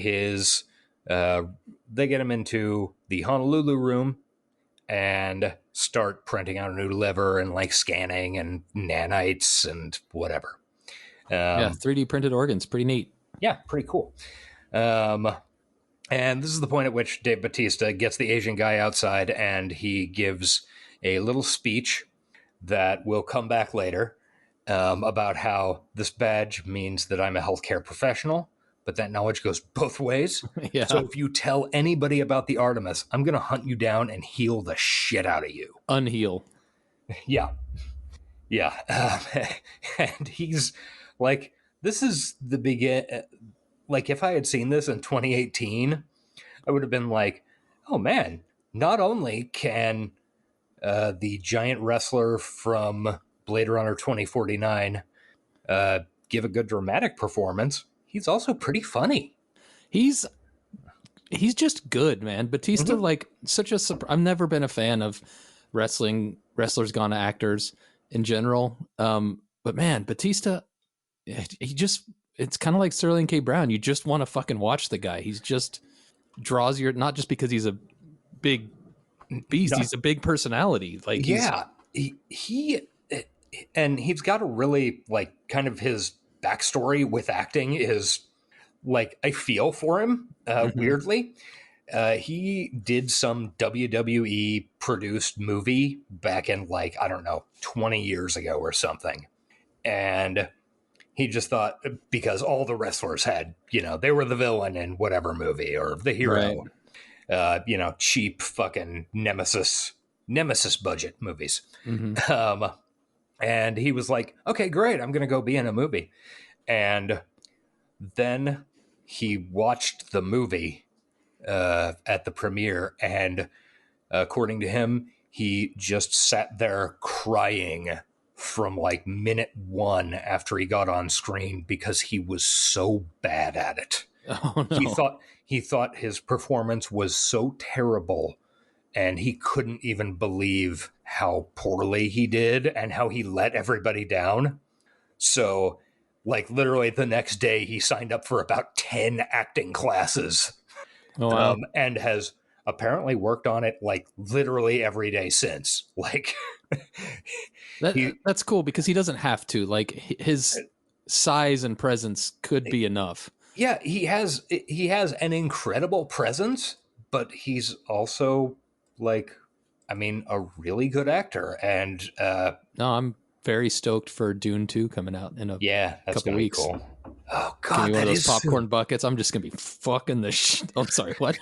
the Honolulu room, and start printing out a new liver and like scanning and nanites and whatever. Yeah, 3D printed organs, pretty neat. Yeah, pretty cool. And this is the point at which Dave Bautista gets the Asian guy outside and he gives a little speech that will come back later about how this badge means that I'm a healthcare professional, but that knowledge goes both ways. Yeah. So if you tell anybody about the Artemis, I'm going to hunt you down and heal the shit out of you. Unheal. Yeah. Yeah. And he's like, this is the begin. Like, if I had seen this in 2018, I would have been like, oh man, not only can the giant wrestler from Blade Runner 2049 give a good dramatic performance, he's also pretty funny. He's just good, man. Batista, like, such a I've never been a fan of wrestlers gone to actors in general. But man, Batista, he just, it's kind of like Sterling K. Brown. You just want to fucking watch the guy. He's just draws your, not just because he's a big beast, he's a big personality. Like, yeah, he and he's got a really, like, kind of his backstory with acting is like, I feel for him weirdly. He did some WWE produced movie back in, like, I don't know, 20 years ago or something. And he just thought, because all the wrestlers had, you know, they were the villain in whatever movie or the hero, you know, cheap fucking nemesis budget movies. And he was like, okay, great, I'm going to go be in a movie. And then he watched the movie at the premiere, and according to him, he just sat there crying from like minute one after he got on screen because he was so bad at it. Oh, no. He thought his performance was so terrible, and he couldn't even believe how poorly he did and how he let everybody down. So, like, literally the next day, he signed up for about 10 acting classes. Oh, wow. And has apparently worked on it like literally every day since. Like, that's cool because he doesn't have to. Like, his size and presence could be enough. Yeah, he has an incredible presence, but he's also, like, I mean, a really good actor. And no, I'm very stoked for Dune 2 coming out in a couple weeks. Cool. Oh God, give me one of those popcorn buckets. I'm just gonna be fucking the I'm sorry, what?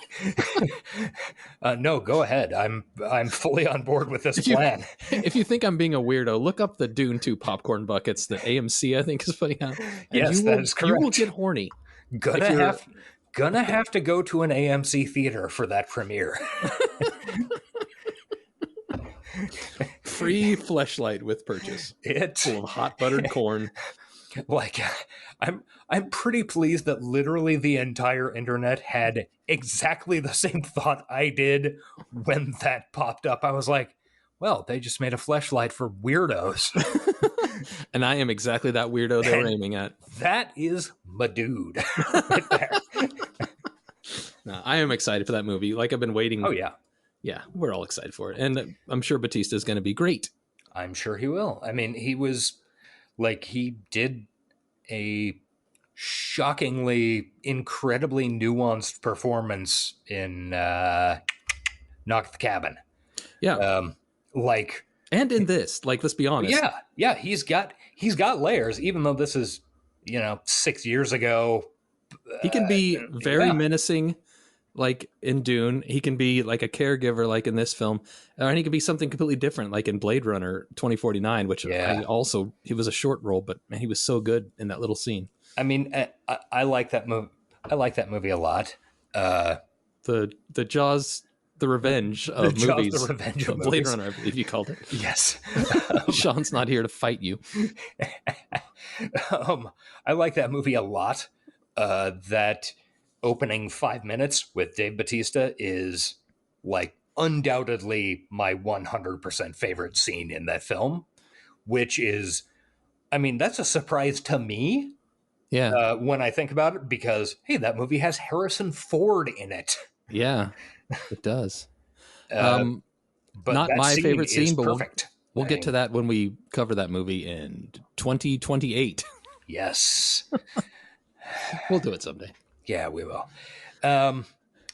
No, go ahead. I'm fully on board with this plan. If you think I'm being a weirdo, look up the Dune 2 popcorn buckets that AMC I think is putting out. Yes, that is correct. You will get horny. Gonna have to go to an AMC theater for that premiere. Free fleshlight with purchase. It's full of hot buttered corn. Like, I'm pretty pleased that literally the entire internet had exactly the same thought I did when that popped up. I was like, well, they just made a fleshlight for weirdos. And I am exactly that weirdo they were aiming at. That is my dude right there. No, I am excited for that movie. Like, I've been waiting. Oh, yeah. Yeah, we're all excited for it. And I'm sure Bautista is going to be great. I'm sure he will. I mean, he was, like, he did a shockingly, incredibly nuanced performance in Knock at the Cabin. Yeah. And in this, like, let's be honest. Yeah. He's got layers, even though this is, 6 years ago. He can be very menacing, like in Dune. He can be like a caregiver, like in this film. And he can be something completely different, like in Blade Runner 2049, which he was a short role, but man, he was so good in that little scene. I mean, I like that movie. I like that movie a lot. The Jaws, the Revenge of Jaws, movies. the Revenge of Blade movies. Runner, I believe you called it. Yes. Sean's not here to fight you. I like that movie a lot. That opening 5 minutes with Dave Bautista is, like, undoubtedly my 100% favorite scene in that film, which is, I mean, that's a surprise to me. Yeah. When I think about it, because, hey, that movie has Harrison Ford in it. Yeah, it does. but Not that my scene favorite is scene, but perfect. we'll get to that when we cover that movie in 2028. Yes. We'll do it someday. Yeah, we will.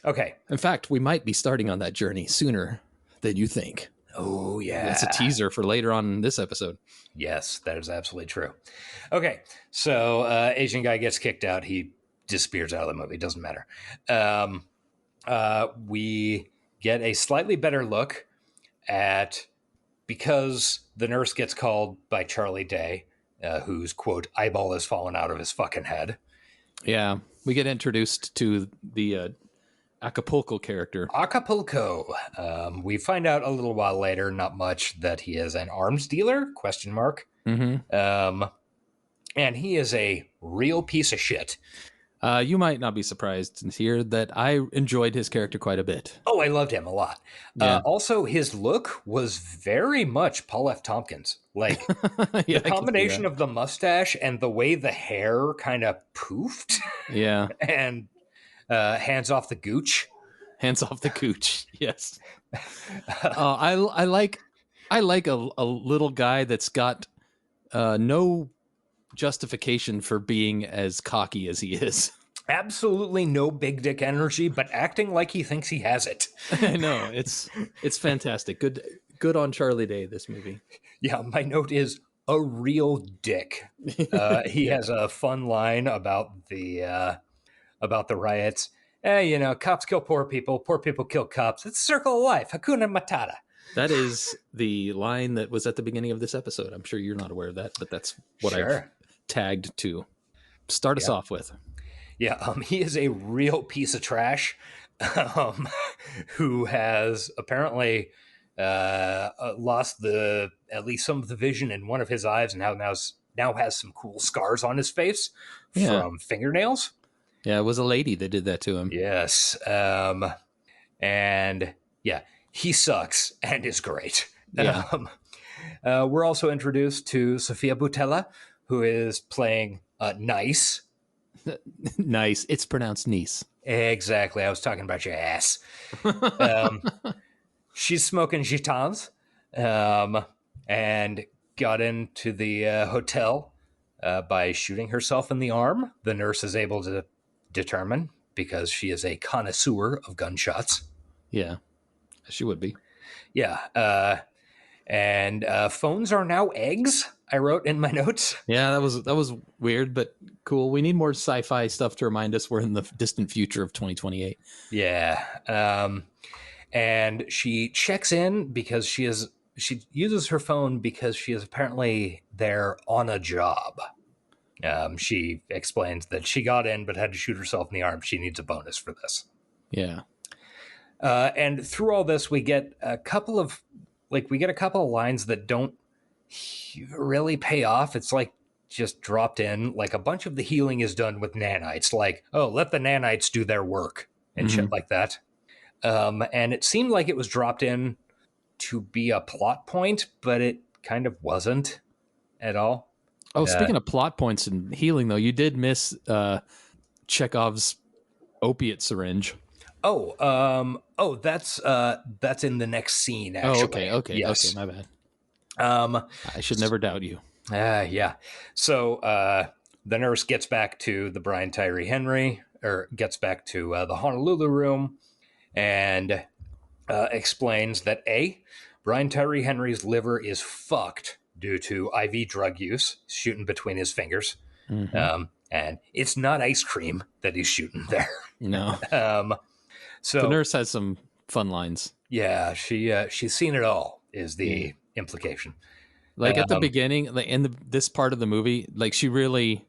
Okay. In fact, we might be starting on that journey sooner than you think. Oh, yeah. That's a teaser for later on in this episode. Yes, that is absolutely true. Okay, so Asian guy gets kicked out. He disappears out of the movie. Doesn't matter. We get a slightly better look at, because the nurse gets called by Charlie Day, whose, quote, eyeball has fallen out of his fucking head. Yeah, we get introduced to the Acapulco character. Acapulco. We find out a little while later, not much, that he is an arms dealer, question mark. Mm-hmm. And he is a real piece of shit. You might not be surprised to hear that I enjoyed his character quite a bit. Oh, I loved him a lot. Yeah. Also, his look was very much Paul F. Tompkins. Like, Yeah, the combination of the mustache and the way the hair kind of poofed. Yeah. And hands off the gooch. Hands off the gooch. Yes. I like a little guy that's got no justification for being as cocky as he is. Absolutely no big dick energy, but acting like he thinks he has it. I know, it's fantastic. Good on Charlie Day, this movie. Yeah, my note is a real dick. He has a fun line about the riots. Cops kill poor people kill cops. It's a circle of life. Hakuna Matata. That is the line that was at the beginning of this episode. I'm sure you're not aware of that, but that's what I've tagged to start us off with. Yeah, he is a real piece of trash who has apparently lost at least some of the vision in one of his eyes, and now has some cool scars on his face from fingernails. Yeah, it was a lady that did that to him. Yes. And yeah, he sucks and is great. Yeah. We're also introduced to Sofia Boutella, who is playing Nice. Nice. It's pronounced Nice. Exactly. I was talking about your ass. She's smoking gitans and got into the hotel by shooting herself in the arm. The nurse is able to determine, because she is a connoisseur of gunshots. Yeah, she would be. Yeah. And phones are now eggs, I wrote in my notes. Yeah, that was weird, but cool. We need more sci-fi stuff to remind us we're in the distant future of 2028. Yeah. And she checks in because she uses her phone because she is apparently there on a job. She explains that she got in but had to shoot herself in the arm. She needs a bonus for this. Yeah. And through all this, we get a couple of lines that don't really pay off. It's like just dropped in. Like, a bunch of the healing is done with nanites. Like, oh, let the nanites do their work and shit like that. And it seemed like it was dropped in to be a plot point, but it kind of wasn't at all. Oh, speaking of plot points and healing, though, you did miss Chekhov's opiate syringe. That's in the next scene, actually. Oh, okay, yes. Okay, my bad. I should never doubt you. Yeah. So the nurse gets back to the Brian Tyree Henry, or gets back to the Honolulu room, and explains that Brian Tyree Henry's liver is fucked due to IV drug use, shooting between his fingers. Mm-hmm. And it's not ice cream that he's shooting there. No. So the nurse has some fun lines. Yeah, she's seen it all, is the implication. Like at the beginning, like in this part of the movie, like she really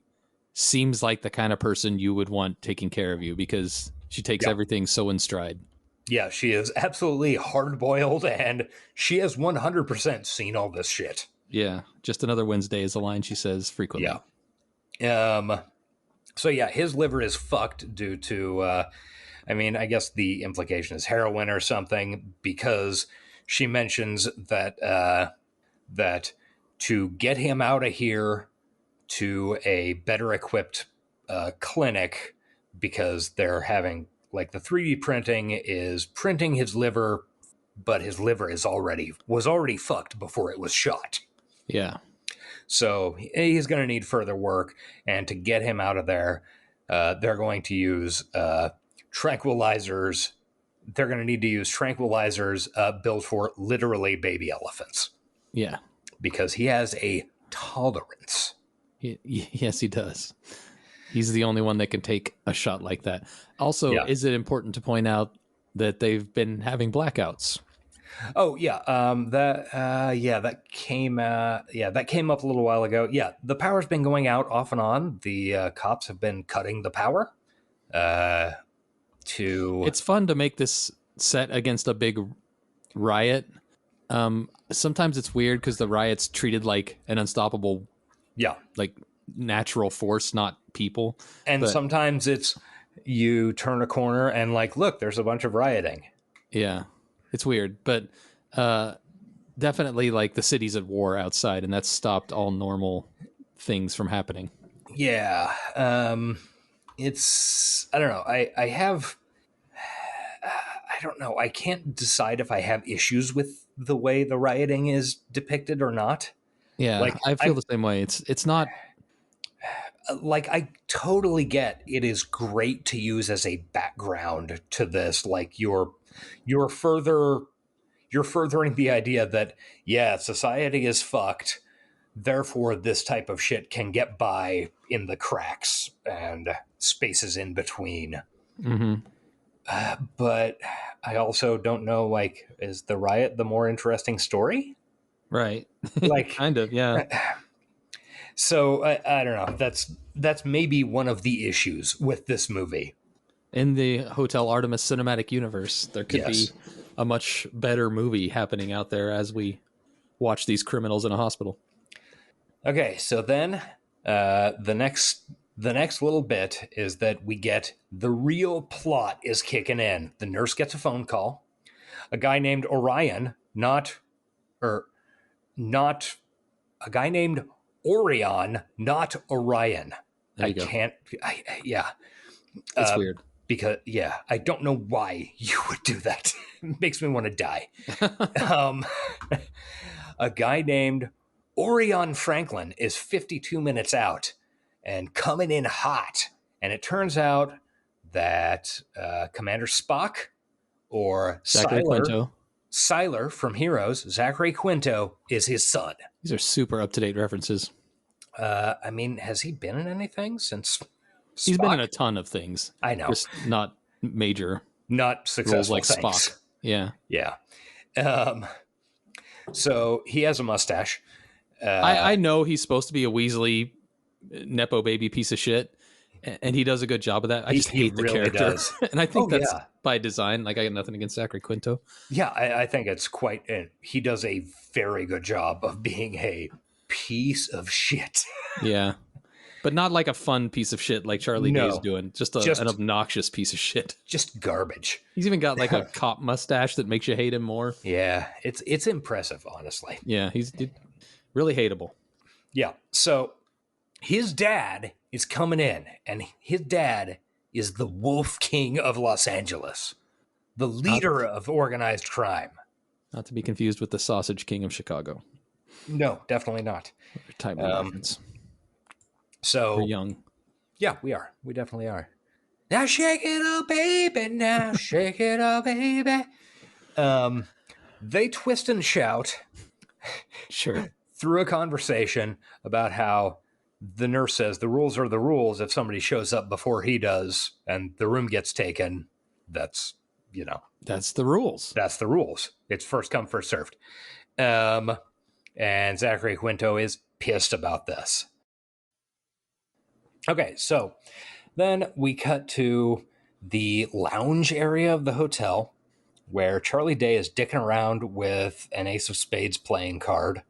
seems like the kind of person you would want taking care of you, because she takes everything so in stride. Yeah, she is absolutely hard-boiled, and she has 100% seen all this shit. Yeah, just another Wednesday is a line she says frequently. Yeah. So yeah, his liver is fucked due to, I guess the implication is heroin or something, because she mentions that that to get him out of here to a better equipped clinic, because they're having, like, the 3D printing is printing his liver but his liver was already fucked before it was shot. Yeah. So he's going to need further work, and to get him out of there, they're going to use tranquilizers. They're going to need to use tranquilizers built for literally baby elephants. Yeah. Because he has a tolerance. Yes, he does. He's the only one that can take a shot like that. Also, is it important to point out that they've been having blackouts? Oh yeah, that came up a little while ago. Yeah, the power's been going out off and on. The cops have been cutting the power. It's fun to make this set against a big riot. Sometimes it's weird because the riot's treated like an unstoppable, like natural force, not people. And sometimes it's you turn a corner and like, look, there's a bunch of rioting. Yeah, it's weird, but definitely like the city's at war outside, and that's stopped all normal things from happening. Yeah, it's I don't know. I don't know. I can't decide if I have issues with the way the rioting is depicted or not. Yeah, like, I feel the same way. It's not like I totally get it is great to use as a background to this. Like you're furthering the idea that society is fucked. Therefore, this type of shit can get by in the cracks and spaces in between. Mm-hmm. But I also don't know, like, is the riot the more interesting story? Right. Like, kind of, yeah. So I don't know. That's maybe one of the issues with this movie. In the Hotel Artemis cinematic universe, there could be a much better movie happening out there as we watch these criminals in a hospital. Okay, so then the next little bit is that we get the real plot is kicking in. The nurse gets a phone call. A guy named Orion, not a guy named Orion, not Orion. It's weird. Because, I don't know why you would do that. It makes me want to die. A guy named Orion Franklin is 52 minutes out and coming in hot. And it turns out that Commander Spock or Siler from Heroes, Zachary Quinto, is his son. These are super up-to-date references. I mean, has he been in anything since Spock? He's been in a ton of things. I know. Just not major. Not successful roles like things. Spock. Yeah. Yeah. So he has a mustache. I know he's supposed to be a Weasley Nepo baby piece of shit, and he does a good job of that. I just hate the character. Does. And I think that's by design. Like, I got nothing against Zachary Quinto. Yeah, I think it's quite... he does a very good job of being a piece of shit. Yeah. But not like a fun piece of shit like Charlie Day's doing. Just an obnoxious piece of shit. Just garbage. He's even got like a cop mustache that makes you hate him more. Yeah, it's impressive, honestly. Yeah, he's really hateable. Yeah, so his dad is coming in, and his dad is the Wolf King of Los Angeles, the leader of organized crime. Not to be confused with the Sausage King of Chicago. No, definitely not. Type of reference. So we're young. Yeah, we are. We definitely are. Now shake it up, baby. Now shake it up, baby. They twist and shout. Sure. Through a conversation about how the nurse says the rules are the rules. If somebody shows up before he does and the room gets taken, that's the rules. That's the rules. It's first come, first served. And Zachary Quinto is pissed about this. Okay, so then we cut to the lounge area of the hotel where Charlie Day is dicking around with an Ace of Spades playing card,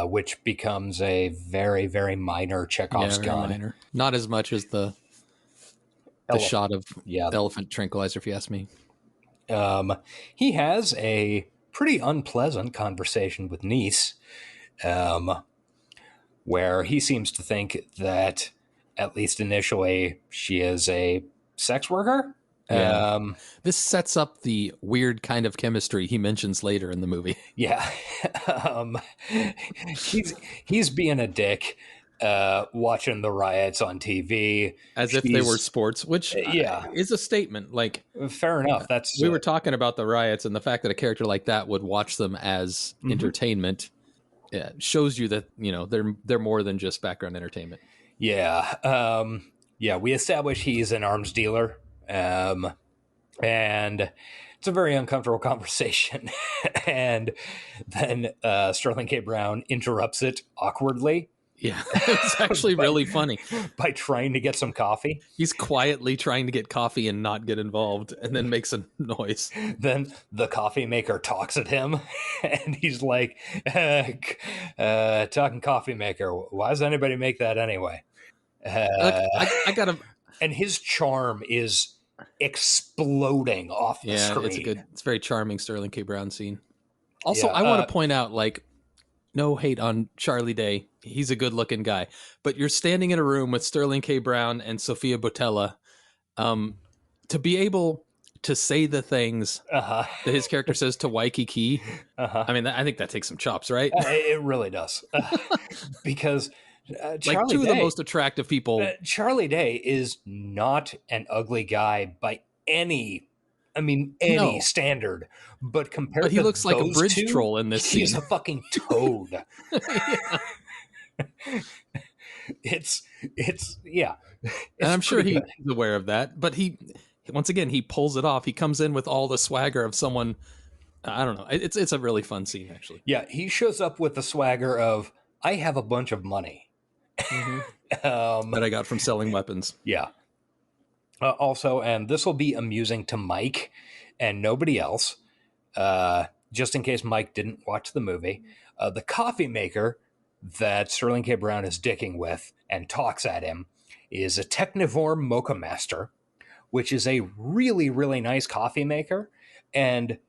which becomes a very, very minor Chekhov's gun. Minor. Not as much as the shot of the elephant tranquilizer, if you ask me. He has a pretty unpleasant conversation with Nice, where he seems to think that, at least initially, she is a sex worker. Yeah. This sets up the weird kind of chemistry he mentions later in the movie. Yeah. He's being a dick, watching the riots on TV. As if they were sports, which is a statement. Like, fair enough. That's we were talking about the riots, and the fact that a character like that would watch them as entertainment shows you that, you know, they're more than just background entertainment. Yeah. We establish he's an arms dealer. And it's a very uncomfortable conversation. And then Sterling K. Brown interrupts it awkwardly. Yeah, it's actually really funny. By trying to get some coffee. He's quietly trying to get coffee and not get involved, and then makes a noise. Then the coffee maker talks at him, and he's like, talking coffee maker, why does anybody make that anyway? I gotta... And his charm is exploding off the screen. It's a very charming Sterling K. Brown scene. Also, I want to point out, like, no hate on Charlie Day. He's a good looking guy, but you're standing in a room with Sterling K. Brown and Sofia Boutella, to be able to say the things that his character says to Waikiki. I mean, I think that takes some chops, right? It really does. Because like two of the most attractive people. Charlie Day is not an ugly guy by any standard, but compared to he looks like a bridge two, troll in this scene. He's a fucking toad. It's and I'm sure he's aware of that, but he pulls it off. He comes in with all the swagger of someone. I don't know. It's a really fun scene, actually. Yeah, he shows up with the swagger of, I have a bunch of money. That I got from selling weapons. Yeah. Also, and this will be amusing to Mike and nobody else, just in case Mike didn't watch the movie, the coffee maker that Sterling K. Brown is dicking with and talks at him is a Technivore Mocha Master, which is a really, really nice coffee maker. And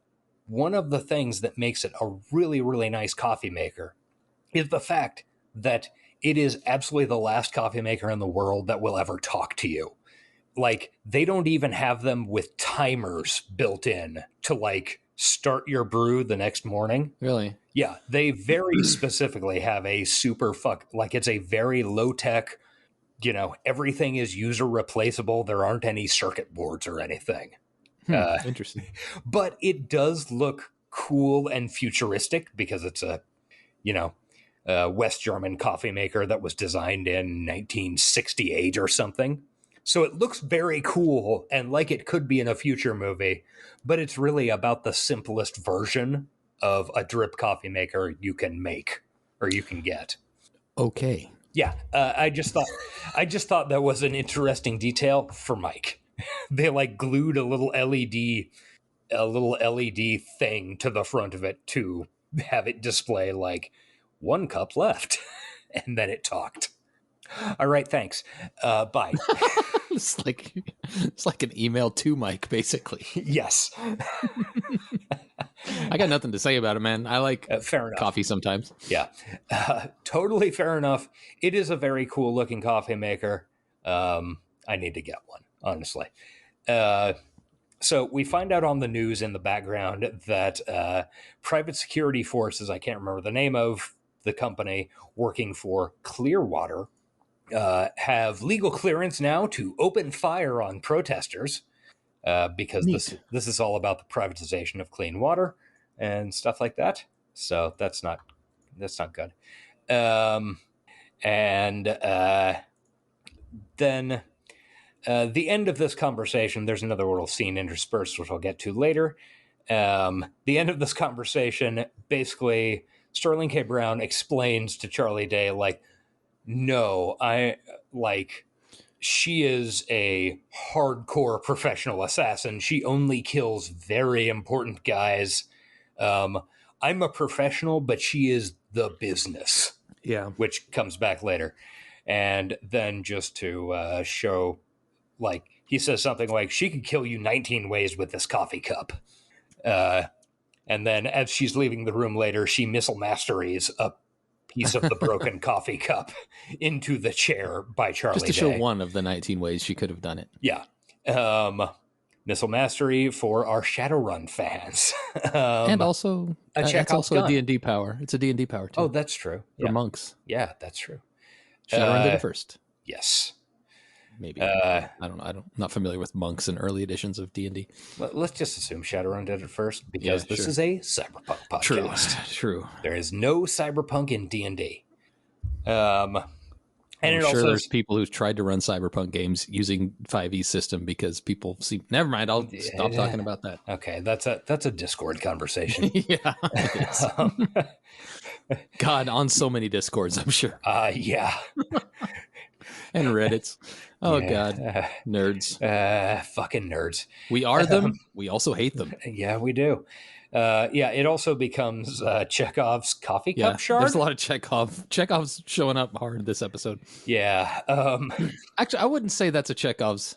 one of the things that makes it a really, really nice coffee maker is the fact that it is absolutely the last coffee maker in the world that will ever talk to you. Like, they don't even have them with timers built in to, like, start your brew the next morning. Really? Yeah, they very specifically have a it's a very low-tech, you know, everything is user replaceable. There aren't any circuit boards or anything. Interesting. But it does look cool and futuristic because it's a, you know, West German coffee maker that was designed in 1968 or something. So it looks very cool and like it could be in a future movie, but it's really about the simplest version of a drip coffee maker you can make or you can get. Okay. Yeah, I just thought that was an interesting detail for Mike. They like glued a little LED thing to the front of it to have it display like 1 cup left, and then it talked. All right, thanks. Bye. It's like an email to Mike, basically. Yes. I got nothing to say about it, man. I like fair enough. Coffee sometimes. Yeah, totally fair enough. It is a very cool looking coffee maker. I need to get one, honestly. So we find out on the news in the background that private security forces, I can't remember the name of the company, working for Clearwater, have legal clearance now to open fire on protesters because this is all about the privatization of clean water and stuff like that. So that's not good. Then the end of this conversation, there's another little scene interspersed, which I'll get to later. The end of this conversation, basically, Sterling K. Brown explains to Charlie Day, like, no, she is a hardcore professional assassin. She only kills very important guys. I'm a professional, but she is the business. Yeah. Which comes back later. And then just to show, like, he says something like, she could kill you 19 ways with this coffee cup. And then as she's leaving the room later, she missile masteries a piece of the broken coffee cup into the chair by Charlie Day. Just to show one of the 19 ways she could have done it. Yeah. Missile Mastery for our Shadowrun fans. And also, it's Chekhov's also a gun. D&D power. It's a D&D power, too. Oh, that's true. For monks. Yeah, that's true. Shadowrun did it first. Yes. Maybe. I'm not familiar with monks in early editions of D&D. Let's just assume Shadowrun did it first, because this is a cyberpunk podcast. True. There is no cyberpunk in D&D. And I'm it sure also there's people who've tried to run cyberpunk games using 5e system because people see. Never mind. I'll stop talking about that. Okay, that's a Discord conversation. Yeah. It is. God, on so many Discords, I'm sure. Yeah. And Reddits. Oh God, nerds. Fucking nerds. We are them. We also hate them. Yeah, we do. It also becomes Chekhov's coffee cup shard. There's a lot of Chekhov's showing up hard this episode. Yeah. Actually, I wouldn't say that's a Chekhov's.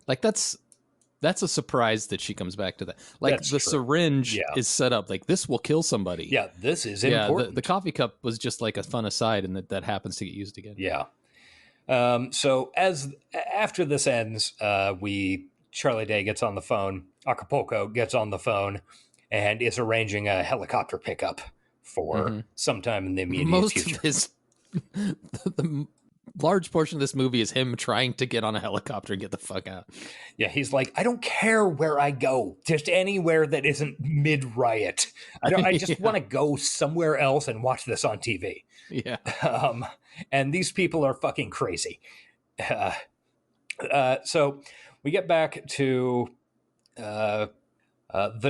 Like that's a surprise that she comes back to that. Like That's the true. syringe is set up like this will kill somebody. Yeah, this is important. The coffee cup was just like a fun aside, and that happens to get used again. Yeah. So after this ends, Charlie Day gets on the phone. Acapulco gets on the phone and is arranging a helicopter pickup for sometime in the immediate future. Of his, the large portion of this movie is him trying to get on a helicopter and get the fuck out. Yeah, he's like, I don't care where I go, just anywhere that isn't mid-riot. I just want to go somewhere else and watch this on TV. Yeah. And these people are fucking crazy. So we get back to the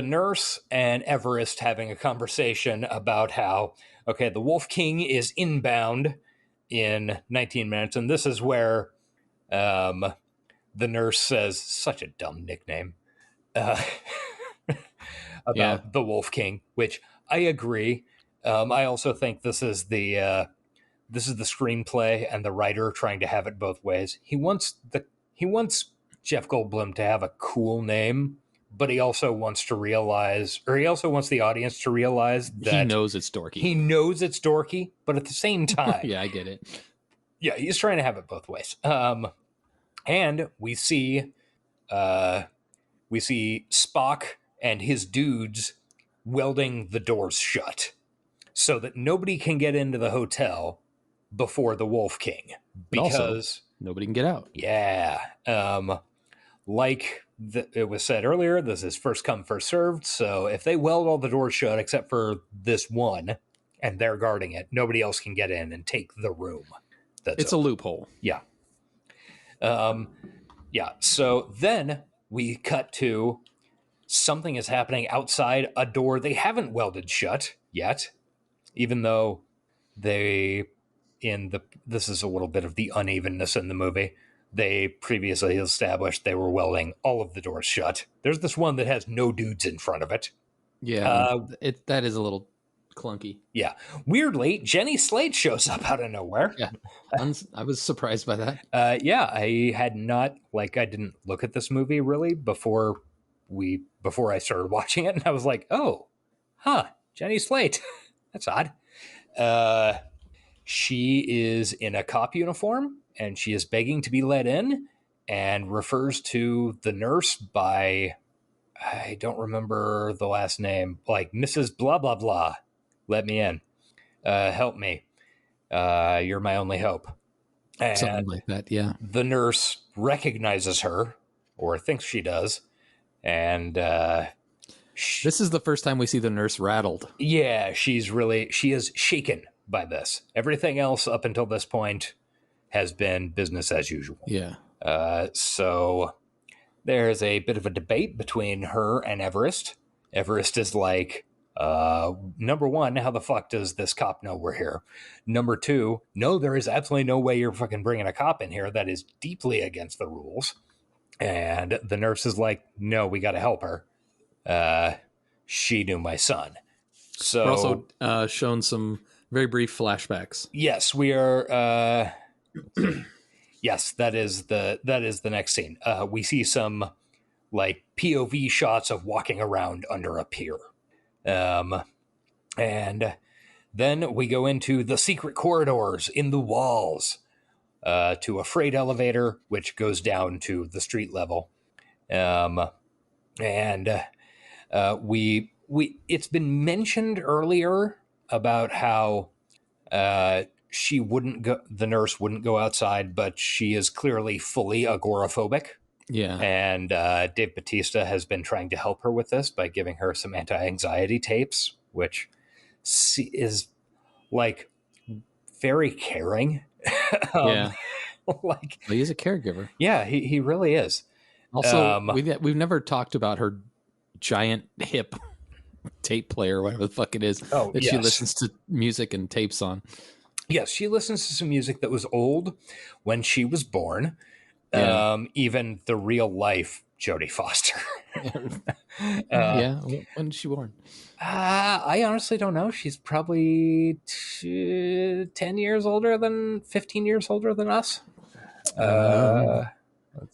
nurse and Everest having a conversation about how, okay, the Wolf King is inbound in 19 minutes. And this is where the nurse says, such a dumb nickname, about the Wolf King, which I agree. I also think this is the screenplay and the writer trying to have it both ways. He wants Jeff Goldblum to have a cool name, but he also wants the audience to realize that he knows it's dorky. He knows it's dorky, but at the same time, yeah, I get it. Yeah, he's trying to have it both ways. And we see Spock and his dudes welding the doors shut so that nobody can get into the hotel before the Wolf King, because also, nobody can get out. Yeah. It was said earlier, this is first come, first served. So if they weld all the doors shut except for this one and they're guarding it, nobody else can get in and take the room. It's a loophole. Yeah. So then we cut to something is happening outside a door they haven't welded shut yet, even though this is a little bit of the unevenness in the movie. They previously established they were welding all of the doors shut. There's this one that has no dudes in front of it. Yeah, that is a little clunky. Yeah. Weirdly, Jenny Slate shows up out of nowhere. Yeah. I was surprised by that. I didn't look at this movie really before I started watching it, and I was like, oh, Jenny Slate. That's odd. She is in a cop uniform, and she is begging to be let in and refers to the nurse by, I don't remember the last name, like Mrs. Blah, blah, blah. Let me in. Help me. You're my only hope. And something like that, yeah. The nurse recognizes her, or thinks she does, and this is the first time we see the nurse rattled. Yeah, she is shaken by this. Everything else up until this point has been business as usual. Yeah. So there's a bit of a debate between her and Everest. Everest is like, number one, how the fuck does this cop know we're here? Number two, no, there is absolutely no way you're fucking bringing a cop in here. That is deeply against the rules. And the nurse is like, no, we got to help her. She knew my son. So we're also shown some very brief flashbacks. Yes, we are. Yes, that is the next scene. We see some like POV shots of walking around under a pier. And then we go into the secret corridors in the walls, to a freight elevator, which goes down to the street level. And it's been mentioned earlier about how she wouldn't go, the nurse wouldn't go outside, but she is clearly fully agoraphobic. Yeah. And Dave Bautista has been trying to help her with this by giving her some anti-anxiety tapes, which is like very caring. Yeah. Like, He is a caregiver. Yeah, he really is. Also, we've never talked about her giant hip tape player, whatever the fuck it is, that she listens to music and tapes on. Yes, she listens to some music that was old when she was born. Yeah. Even the real life Jodie Foster. Yeah. When was she born? I honestly don't know. She's probably 15 years older than us.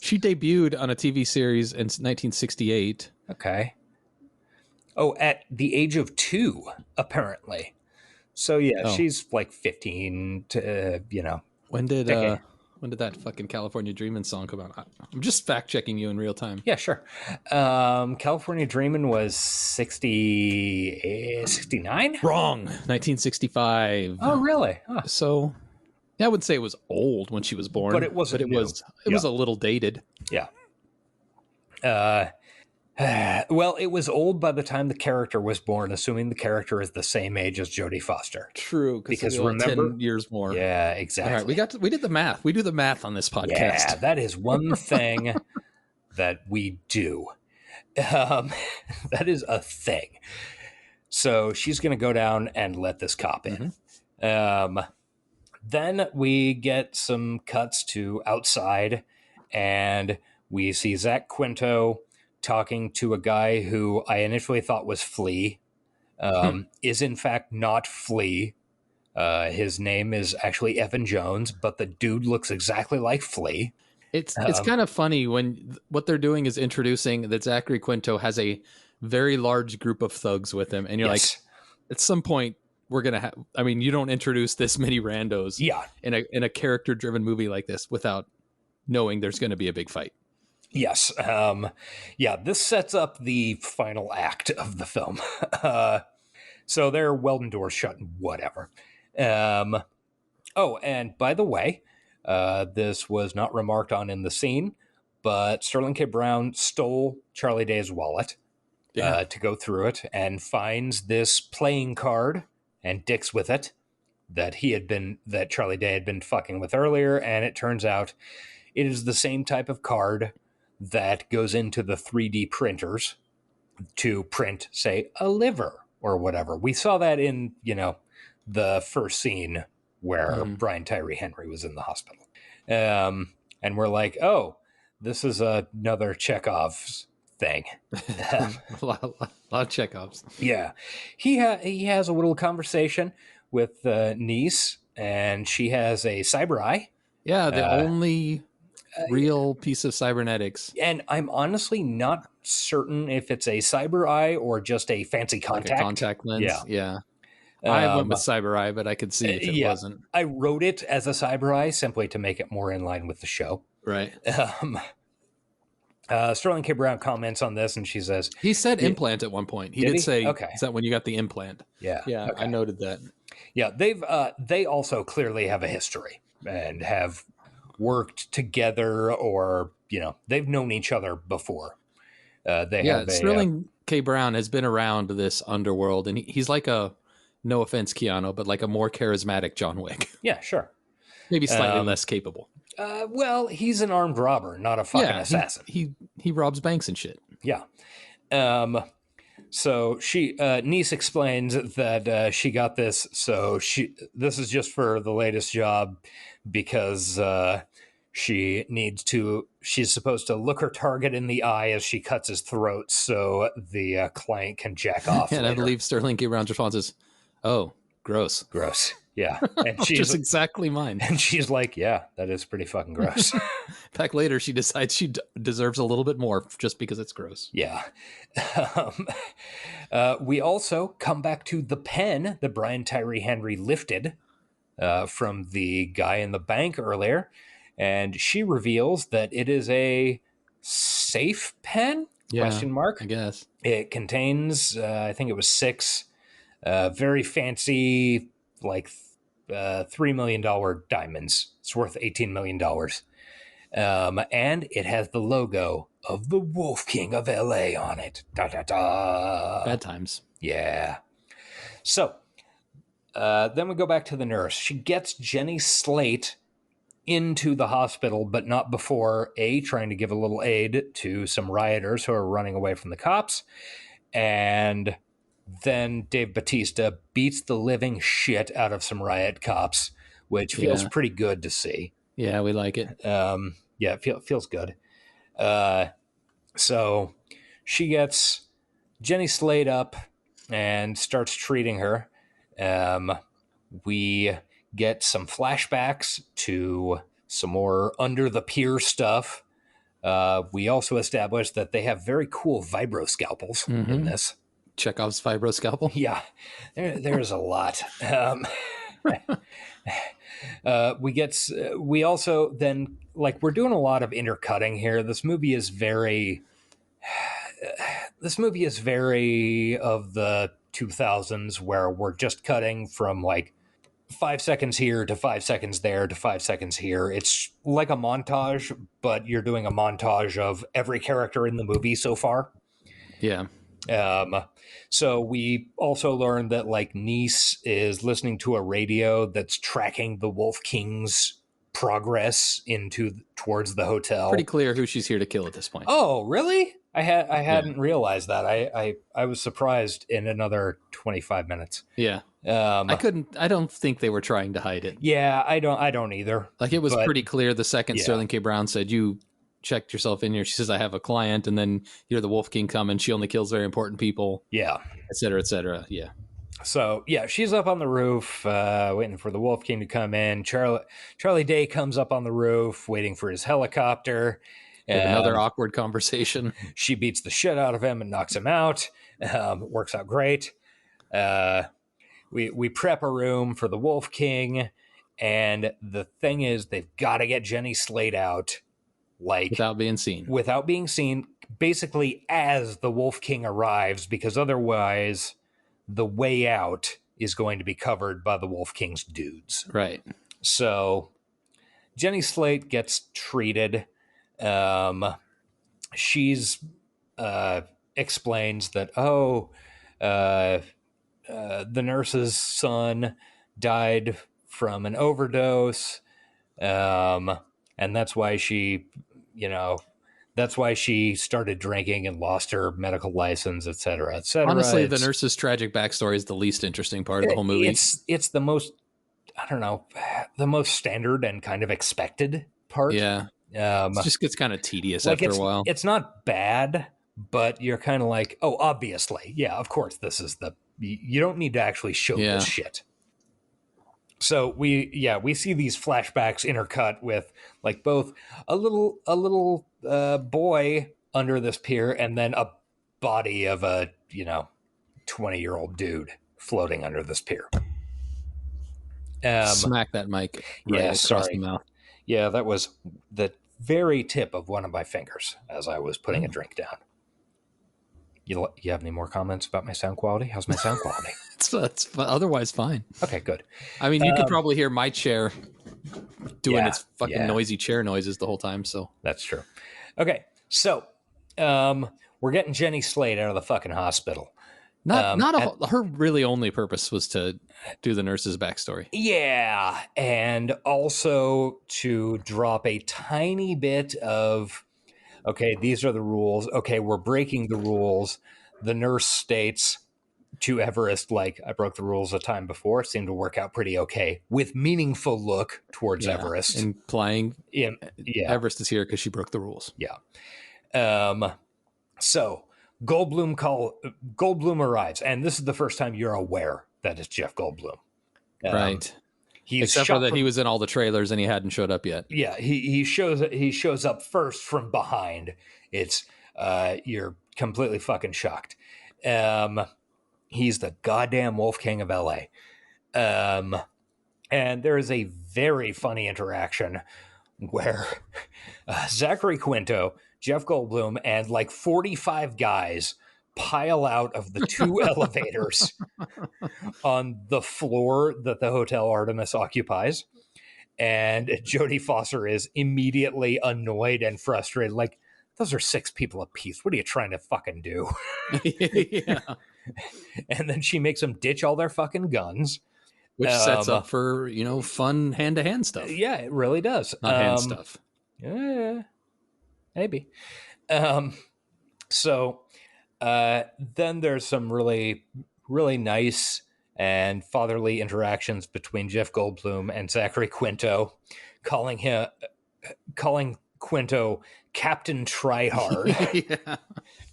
She debuted on a TV series in 1968. Okay. Oh, at the age of 2, apparently. So yeah, she's like 15 to, When did that fucking California Dreamin' song come out? I'm just fact checking you in real time. Yeah, sure. California Dreamin' was 69? Wrong. 1965. Oh, really? Huh. So, yeah, I would say it was old when she was born, but it wasn't. It was a little dated. Yeah. Well, it was old by the time the character was born, assuming the character is the same age as Jodie Foster. True, because remember, 10 years more. Yeah, exactly. All right, we did the math. We do the math on this podcast. Yeah, that is one thing that we do. That is a thing. So she's going to go down and let this cop in. Mm-hmm. Then we get some cuts to outside, and we see Zach Quinto talking to a guy who I initially thought was Flea, is in fact not Flea. His name is actually Evan Jones, but the dude looks exactly like Flea. It's kind of funny when what they're doing is introducing that Zachary Quinto has a very large group of thugs with him, and you're like, at some point we're gonna have. I mean, you don't introduce this many randos, in a character driven movie like this without knowing there's going to be a big fight. Yes. This sets up the final act of the film. So they're welding doors shut and whatever. And by the way, this was not remarked on in the scene, but Sterling K. Brown stole Charlie Day's wallet to go through it and finds this playing card and dicks with it that Charlie Day had been fucking with earlier. And it turns out it is the same type of card that goes into the 3D printers to print, say, a liver or whatever. We saw that in, the first scene where Brian Tyree Henry was in the hospital. And we're like, oh, this is another Chekhov's thing. a lot of Chekhovs. Yeah. He has a little conversation with niece, and she has a cyber eye. Yeah, the only real piece of cybernetics. And I'm honestly not certain if it's a cyber eye or just a fancy contact. Like a contact lens. Yeah. I went with cyber eye, but I could see if it wasn't. I wrote it as a cyber eye simply to make it more in line with the show. Right. Sterling K. Brown comments on this, and she says he said implant at one point. He did say, okay, is that when you got the implant? Yeah. Yeah. Okay. I noted that. Yeah. They also clearly have a history and have worked together, or they've known each other before. Sterling K. Brown has been around this underworld, and he's like a, no offense, Keanu, but like a more charismatic John Wick. Yeah, sure. Maybe slightly less capable. Well, he's an armed robber, not a fucking assassin. He robs banks and shit. Yeah. So she niece explains that she got this. So this is just for the latest job because she's supposed to look her target in the eye as she cuts his throat so the client can jack off. And later. I believe Sterling K. Brown's response is, "Oh, gross." Yeah. And she's just exactly mine. And she's like, yeah, that is pretty fucking gross. Back later, she decides she deserves a little bit more just because it's gross. Yeah. We also come back to the pen that Brian Tyree Henry lifted from the guy in the bank earlier. And she reveals that it is a safe pen. Question mark. I guess. It contains, I think it was 6 very fancy, like $3 million diamonds. It's worth $18 million. And it has the logo of the Wolf King of LA on it. Da, da, da. Bad times. Yeah. So then we go back to the nurse. She gets Jenny Slate into the hospital, but not before trying to give a little aid to some rioters who are running away from the cops. And then Dave Bautista beats the living shit out of some riot cops, which feels pretty good to see. Yeah, we like it. Yeah, it feels good. So she gets Jenny Slate up and starts treating her. We get some flashbacks to some more under the pier stuff. We also established that they have very cool vibro scalpels in this. Chekhov's vibro scalpel. Yeah, there's a lot. We also then, like, we're doing a lot of intercutting here. This movie is very of the 2000s, where we're just cutting from like 5 seconds here to 5 seconds there to 5 seconds here. It's like a montage, but you're doing a montage of every character in the movie so far. Yeah. So we also learned that like Nice is listening to a radio that's tracking the Wolf King's progress towards the hotel. Pretty clear who she's here to kill at this point. Oh, really? I hadn't realized that. I was surprised in another 25 minutes. Yeah. I don't think they were trying to hide it. Yeah, I don't either. Like, it was pretty clear the second Sterling K. Brown said, "You checked yourself in here." She says, "I have a client," and then you hear the Wolf King come, and she only kills very important people. Yeah. Et cetera, et cetera. Yeah. So, yeah, she's up on the roof, waiting for the Wolf King to come in. Charlie Day comes up on the roof, waiting for his helicopter. Another awkward conversation. She beats the shit out of him and knocks him out. Works out great. We prep a room for the Wolf King, and the thing is, they've got to get Jenny Slate out, like, without being seen, basically as the Wolf King arrives, because otherwise the way out is going to be covered by the Wolf King's dudes. Right. So Jenny Slate gets treated. She's explains that, the nurse's son died from an overdose, and that's why she started drinking and lost her medical license, et cetera, et cetera. Honestly, the nurse's tragic backstory is the least interesting part of the whole movie. It's the most, the most standard and kind of expected part. Yeah. It just gets kind of tedious after a while. It's not bad, but you're kind of like, oh, obviously. Yeah, of course, this is you don't need to actually show this shit. So we see these flashbacks intercut with like both a little boy under this pier and then a body of a 20-year-old dude floating under this pier. Smack that mic right across the mouth. Yeah, that was the very tip of one of my fingers as I was putting a drink down. You have any more comments about my sound quality? How's my sound quality? It's otherwise fine. Okay, good. I mean, you could probably hear my chair doing its fucking noisy chair noises the whole time. So that's true. Okay, so we're getting Jenny Slate out of the fucking hospital. Her really only purpose was to do the nurse's backstory. Yeah, and also to drop a tiny bit of, okay, these are the rules. Okay, we're breaking the rules. The nurse states to Everest, like, I broke the rules a time before. Seemed to work out pretty okay. With meaningful look towards Everest. Implying Everest is here because she broke the rules. Yeah. So Goldblum arrives, and this is the first time you're aware that it's Jeff Goldblum. Right. Except for that he was in all the trailers and he hadn't showed up yet. Yeah, he shows up first from behind. It's you're completely fucking shocked. He's the goddamn Wolf King of LA. And there is a very funny interaction where Zachary Quinto Jeff Goldblum and like 45 guys pile out of the two elevators on the floor that the Hotel Artemis occupies. And Jodie Foster is immediately annoyed and frustrated. Like, those are 6 people apiece. What are you trying to fucking do? Yeah. And then she makes them ditch all their fucking guns. Which sets up for, fun hand-to-hand stuff. Yeah, it really does. Not hand stuff. Yeah, maybe. So then there's some really, really nice and fatherly interactions between Jeff Goldblum and Zachary Quinto, calling Quinto Captain Tryhard.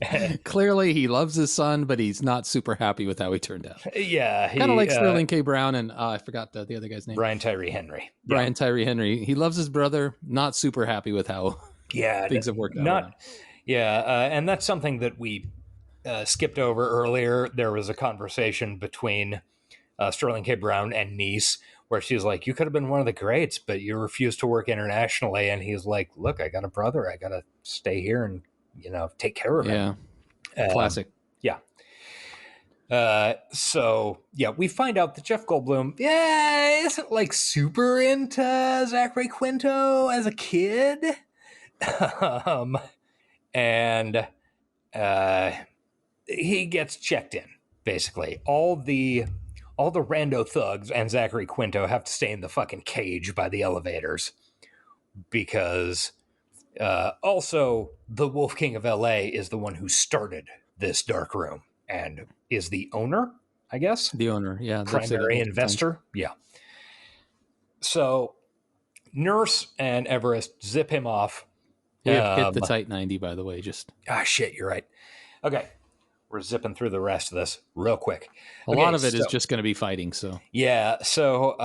Yeah. Clearly, he loves his son, but he's not super happy with how he turned out. Yeah. Kind of like Sterling K. Brown and I forgot the other guy's name. Brian Tyree Henry. Brian Tyree Henry. He loves his brother, not super happy with how things have worked out. And that's something that we skipped over earlier. There was a conversation between Sterling K. Brown and Niece, where she's like, you could have been one of the greats, but you refused to work internationally. And he's like, look, I got a brother. I got to stay here and, take care of him. Yeah. Classic. Yeah. We find out that Jeff Goldblum, isn't like super into Zachary Quinto as a kid. And he gets checked in, basically. All the rando thugs and Zachary Quinto have to stay in the fucking cage by the elevators because also the Wolf King of LA is the one who started this dark room and is the owner, I guess. The owner, yeah. Primary investor. Yeah. So Nurse and Everest zip him off. We have hit the tight 90, by the way. Shit, you're right. Okay. We're zipping through the rest of this real quick. A lot of it is just going to be fighting, so. Yeah, so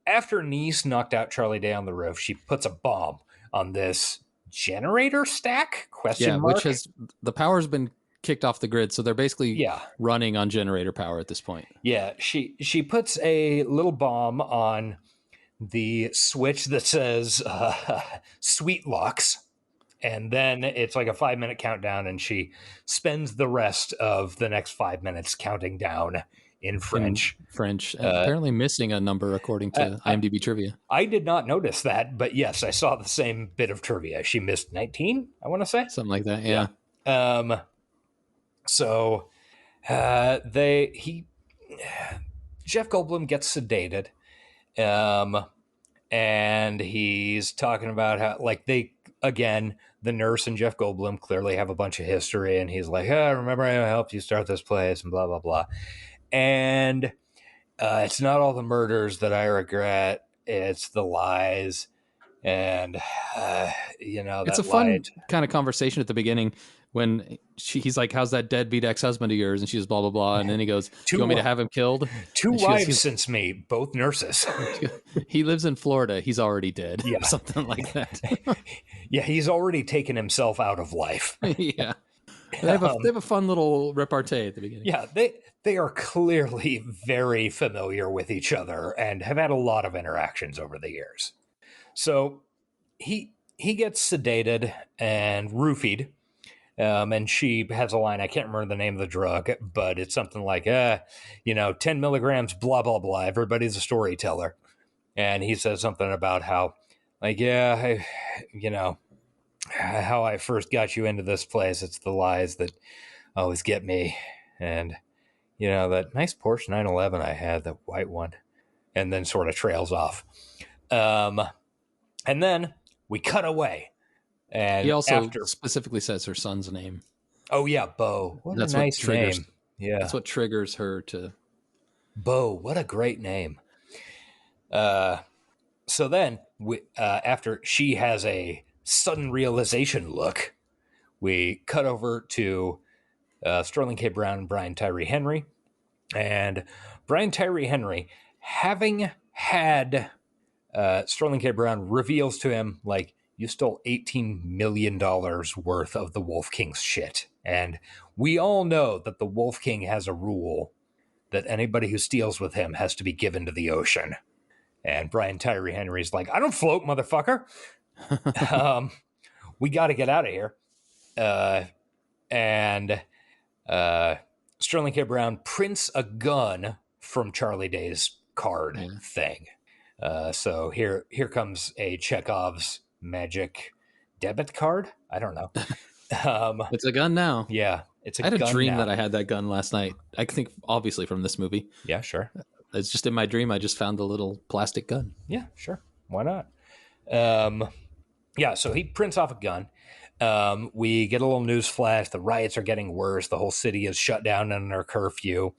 after Niece knocked out Charlie Day on the roof, she puts a bomb on this generator stack? Question mark? Which has, the power's been kicked off the grid, so they're basically running on generator power at this point. Yeah, she puts a little bomb on the switch that says Sweet Locks. And then it's like a 5-minute countdown, and she spends the rest of the next 5 minutes counting down in French. Apparently missing a number according to IMDb trivia. I did not notice that, but yes, I saw the same bit of trivia. She missed 19, I want to say. Something like that, yeah. Jeff Goldblum gets sedated, and he's talking about how, like, the nurse and Jeff Goldblum clearly have a bunch of history, and he's like, remember I helped you start this place, and blah, blah, blah. And it's not all the murders that I regret, it's the lies. And, it's a fun kind of conversation at the beginning when he's like, how's that deadbeat ex-husband of yours? And she's blah, blah, blah. And then he goes, do you want me to have him killed? 2 wives since me, both nurses. He lives in Florida. He's already dead. Yeah. Something like that. Yeah, he's already taken himself out of life. Yeah. They have a fun little repartee at the beginning. Yeah, they are clearly very familiar with each other and have had a lot of interactions over the years. So he gets sedated and roofied. And she has a line, I can't remember the name of the drug, but it's something like, 10 milligrams, blah, blah, blah. Everybody's a storyteller. And he says something about how, like, how I first got you into this place. It's the lies that always get me. And, that nice Porsche 911 I had, that white one. And then sort of trails off. And then we cut away. And he also specifically says her son's name. Oh, yeah, Bo. What a nice name. Yeah. That's what triggers her to... Bo, what a great name. So then, after she has a sudden realization look, we cut over to Sterling K. Brown and Brian Tyree Henry. And Brian Tyree Henry, having had Sterling K. Brown, reveals to him, like, you stole $18 million worth of the Wolf King's shit. And we all know that the Wolf King has a rule that anybody who steals with him has to be given to the ocean. And Brian Tyree Henry's like, I don't float, motherfucker. We got to get out of here. and Sterling K. Brown prints a gun from Charlie Day's card thing. So here comes a Chekhov's magic debit card. I don't know. It's a gun now. Yeah, it's a I had a gun dream now. that I had that gun last night. I think obviously from this movie. Yeah, sure. It's just in my dream. I just found the little plastic gun. Yeah, sure. Why not? Yeah, so he prints off a gun. We get a little news flash. The riots are getting worse. The whole city is shut down under curfew.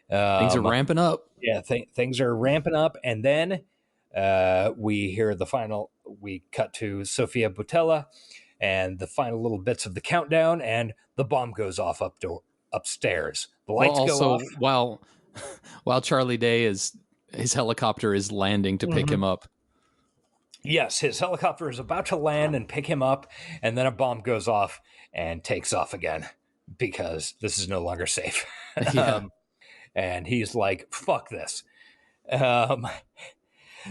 Things are ramping up. Yeah, things are ramping up. And then we hear the final. We cut to Sofia Boutella and the final little bits of the countdown, and the bomb goes off upstairs. The lights go off. While Charlie Day his helicopter is landing to pick him up. Yes, his helicopter is about to land and pick him up, and then a bomb goes off and takes off again because this is no longer safe. Yeah. And he's like, fuck this.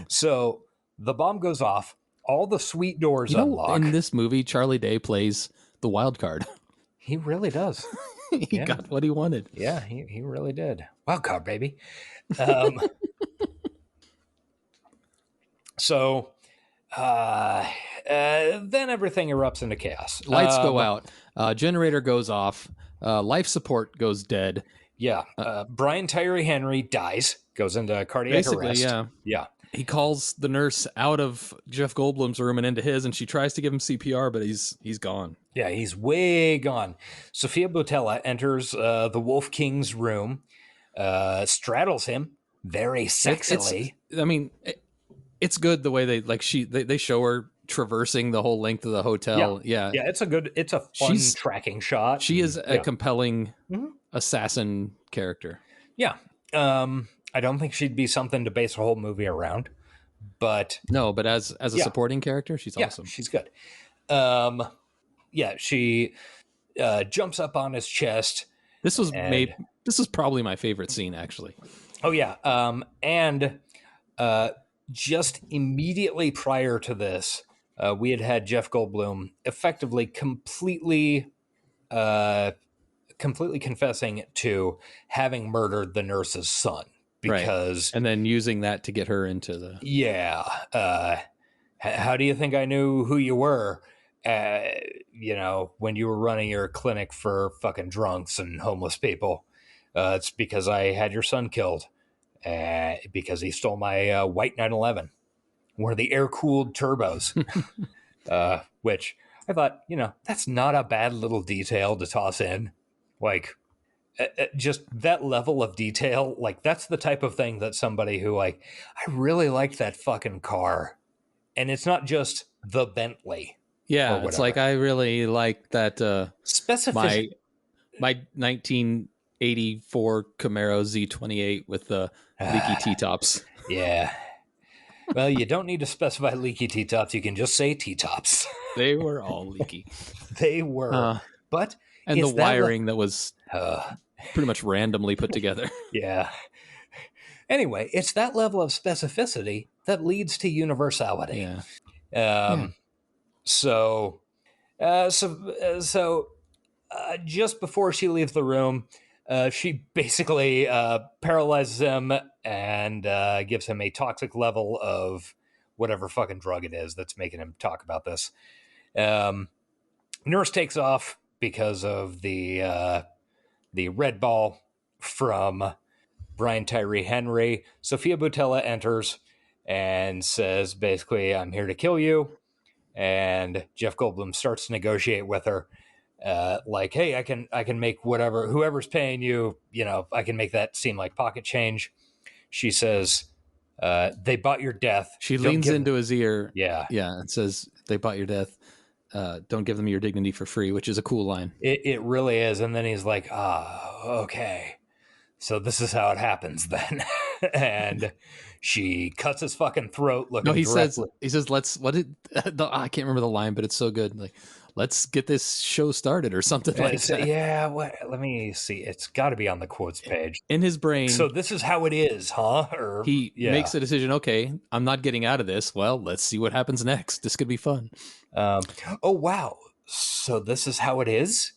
So the bomb goes off. All the suite doors unlock. In this movie, Charlie Day plays the wild card. He really does. He got what he wanted. Yeah, he really did. Wild card, baby. So then everything erupts into chaos. Lights go out. Generator goes off. Life support goes dead. Yeah. Brian Tyree Henry dies, goes into cardiac arrest. Yeah. He calls the nurse out of Jeff Goldblum's room and into his, and she tries to give him CPR, but he's gone. Yeah, he's way gone. Sofia Boutella enters the Wolf King's room, straddles him very sexily. It's good the way they show her traversing the whole length of the hotel. Yeah. It's a fun tracking shot. She is a compelling assassin character. Yeah. I don't think she'd be something to base a whole movie around, but as a supporting character, she's awesome. She's good. She jumps up on his chest. This is probably my favorite scene, actually. Oh yeah. And just immediately prior to this, we had Jeff Goldblum effectively completely confessing to having murdered the nurse's son. Because and then using that to get her into the how do you think I knew who you were when you were running your clinic for fucking drunks and homeless people? It's because I had your son killed because he stole my white 911, one of the air-cooled turbos. Which I thought, that's not a bad little detail to toss in. Just that level of detail, that's the type of thing that somebody who I really like that fucking car, and it's not just the Bentley. Yeah, it's I really like that specificity. My 1984 Camaro Z28 with the leaky T-tops. Yeah. Well, you don't need to specify leaky T-tops. You can just say T-tops. They were all leaky. They were, but and the wiring that was pretty much randomly put together. Yeah. Anyway, it's that level of specificity that leads to universality. Yeah. So just before she leaves the room, she basically paralyzes him and gives him a toxic level of whatever fucking drug it is that's making him talk about this. Nurse takes off because of the red ball from Brian Tyree Henry. Sofia Boutella enters and says, basically, I'm here to kill you. And Jeff Goldblum starts to negotiate with her. Hey, I can make whoever's paying you, I can make that seem like pocket change. She says, they bought your death. She leans into his ear. Yeah. Yeah. And says, they bought your death. Don't give them your dignity for free, which is a cool line. It really is. And then he's like, okay. So this is how it happens then. And she cuts his fucking throat. He says, I can't remember the line, but it's so good. Let's get this show started or something like that. Yeah. Let me see. It's got to be on the quotes page. In his brain. So this is how it is, huh? Or he makes a decision. Okay, I'm not getting out of this. Well, let's see what happens next. This could be fun. Oh, wow. So this is how it is?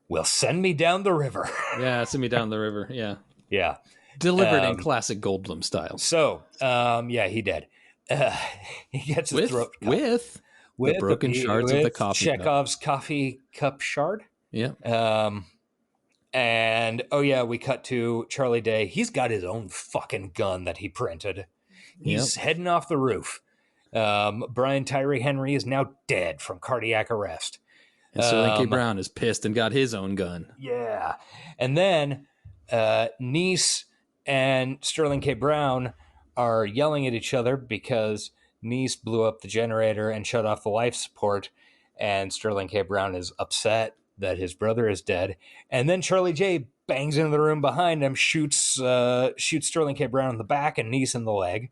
Well, send me down the river. Yeah, send me down the river. Yeah. Yeah. Delivered in classic Goldblum style. So, yeah, he did. He gets his throat cut. With the broken shards of the coffee Chekhov's coffee cup shard. Yeah. And, oh yeah, we cut to Charlie Day. He's got his own fucking gun that he printed. He's heading off the roof. Brian Tyree Henry is now dead from cardiac arrest. And Sterling K. Brown is pissed and got his own gun. Yeah. And then Nice and Sterling K. Brown are yelling at each other because Nice blew up the generator and shut off the life support. And Sterling K. Brown is upset that his brother is dead. And then Charlie J bangs into the room behind him, shoots Sterling K. Brown in the back and Nice in the leg.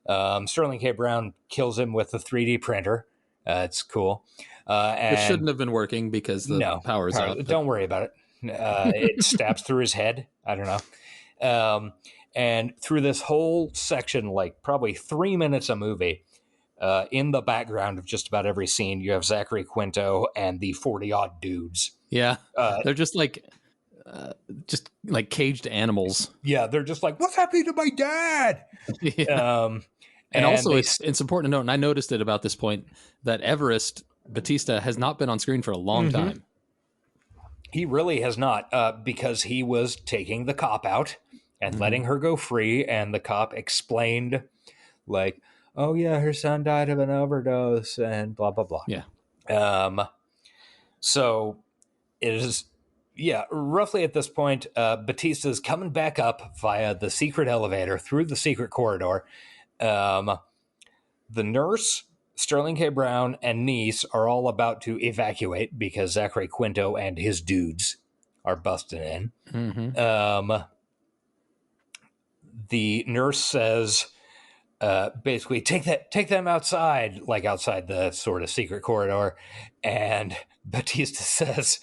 Sterling K. Brown kills him with a 3D printer. It's cool. And it shouldn't have been working because the power's out. Don't worry about it. It stabs through his head. I don't know. And through this whole section, like probably 3 minutes of movie, in the background of just about every scene, you have Zachary Quinto and the 40-odd dudes. Yeah. They're just like caged animals. Yeah, they're just like, what's happening to my dad? Yeah. And also, it's important to note, and I noticed it about this point, that Everest Bautista has not been on screen for a long time. He really has not, because he was taking the cop out and letting her go free, and the cop explained, like, oh yeah, her son died of an overdose, and blah, blah, blah. Yeah. So it is, roughly at this point, Batista's coming back up via the secret elevator through the secret corridor. The nurse, Sterling K. Brown, and Nice are all about to evacuate because Zachary Quinto and his dudes are busting in. The nurse says, basically, take them outside, like outside the sort of secret corridor. And Bautista says,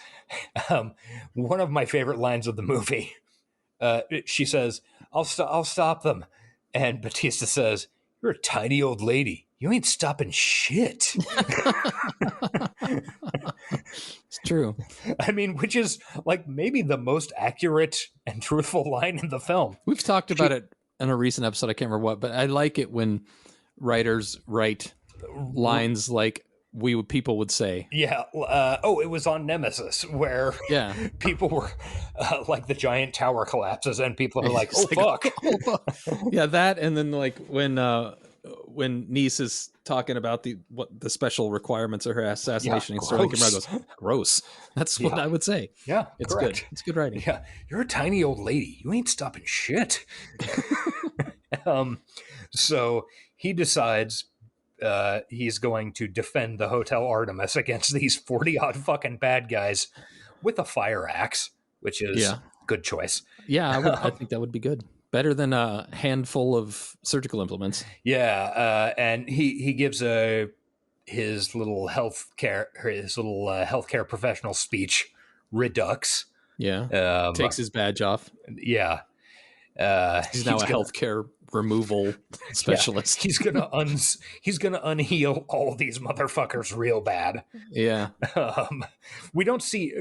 one of my favorite lines of the movie. She says, I'll stop them. And Bautista says, you're a tiny old lady. You ain't stopping shit. It's true. I mean, which is like maybe the most accurate and truthful line in the film. We've talked about it in a recent episode. I can't remember what, but I like it when writers write lines like people would say. Yeah. It was on Nemesis where people were like the giant tower collapses and people are like, oh, fuck. Oh, fuck. Yeah, that. And then like when Nice is talking about the special requirements of her assassination, and Sterling K. Brown goes, gross. That's what I would say. Yeah, it's correct. Good. It's good writing. Yeah, you're a tiny old lady. You ain't stopping shit. So he decides he's going to defend the Hotel Artemis against these 40-odd fucking bad guys with a fire axe, which is good choice. Yeah, I think that would be good. Better than a handful of surgical implements. Yeah, and he gives his little healthcare professional speech, Redux. Yeah, takes his badge off. Yeah, he's now a healthcare removal specialist. He's gonna unheal all these motherfuckers real bad. Yeah, we don't see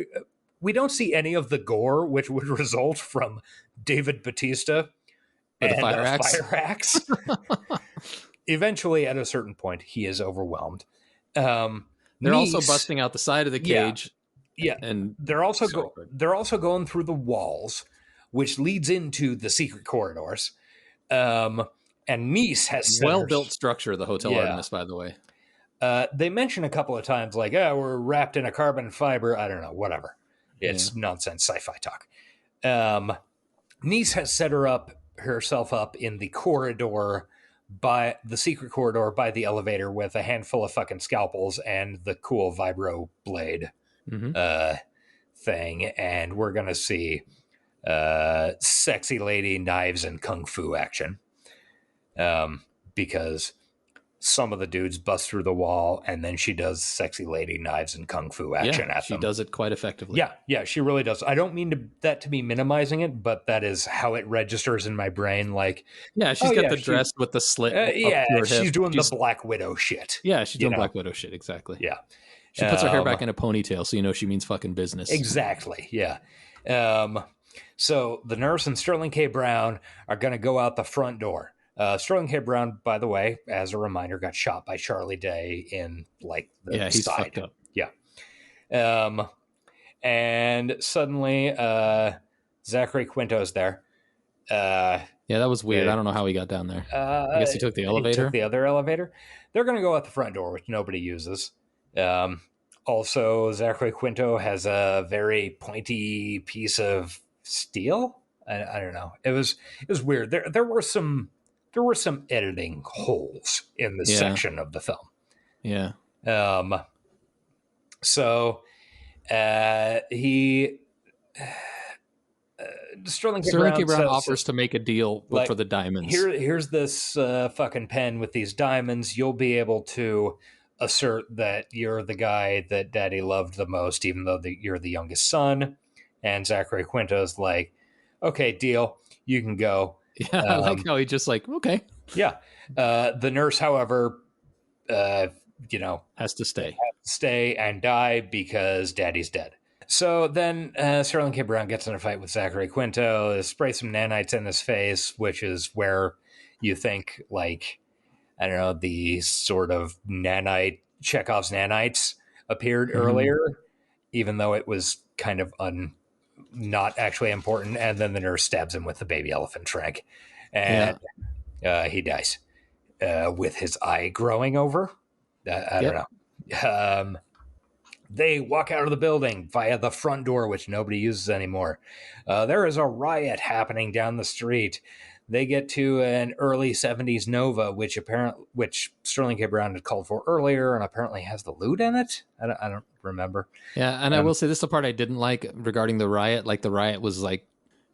any of the gore which would result from David Bautista. With a fire axe. Eventually, at a certain point, he is overwhelmed. They're also busting out the side of the cage. Yeah, and they're also going through the walls, which leads into the secret corridors. And Nice has well-built structure. The Hotel Artemis, by the way. They mention a couple of times, like, we're wrapped in a carbon fiber. I don't know, whatever. It's nonsense sci-fi talk. Nice has set herself up in the corridor by the secret corridor by the elevator with a handful of fucking scalpels and the cool vibro blade thing. And we're going to see sexy lady knives and kung fu action. Because some of the dudes bust through the wall and then she does sexy lady knives and kung fu action at them. She does it quite effectively. Yeah, she really does. I don't mean that to be minimizing it, but that is how it registers in my brain. Like, she's got the dress with the slit. She's doing the Black Widow shit. Yeah, she's doing Black Widow shit. Exactly. Yeah. She puts her hair back in a ponytail, so you know she means fucking business. Exactly, yeah. So the nurse and Sterling K. Brown are going to go out the front door. Sterling K. Brown, by the way, as a reminder, got shot by Charlie Day in like the he's side. fucked up. Yeah. And suddenly, Zachary Quinto's there. Yeah, that was weird. I don't know how he got down there. I guess he took the elevator. He took the other elevator. They're going to go out the front door, which nobody uses. Also, Zachary Quinto has a very pointy piece of steel. I don't know. It was weird. There were some editing holes in this section of the film. Yeah. So he. Sterling K. Brown offers to make a deal for the diamonds. Here's this fucking pen with these diamonds. You'll be able to assert that you're the guy that Daddy loved the most, even though you're the youngest son. And Zachary Quinto's like, okay, deal. You can go. Yeah, I like how he just like, okay. Yeah. The nurse, however, has to stay and die because Daddy's dead. So then Sterling K. Brown gets in a fight with Zachary Quinto, sprays some nanites in his face, which is where you think, like, I don't know, the sort of Chekhov's nanites appeared earlier, even though it was kind of not actually important. And then the nurse stabs him with the baby elephant shrink. And he dies with his eye growing over. I don't know. They walk out of the building via the front door, which nobody uses anymore. There is a riot happening down the street. They get to an early 70s Nova, which Sterling K. Brown had called for earlier, and apparently has the loot in it. I don't remember. Yeah, and I will say this is the part I didn't like regarding the riot. Like, the riot was like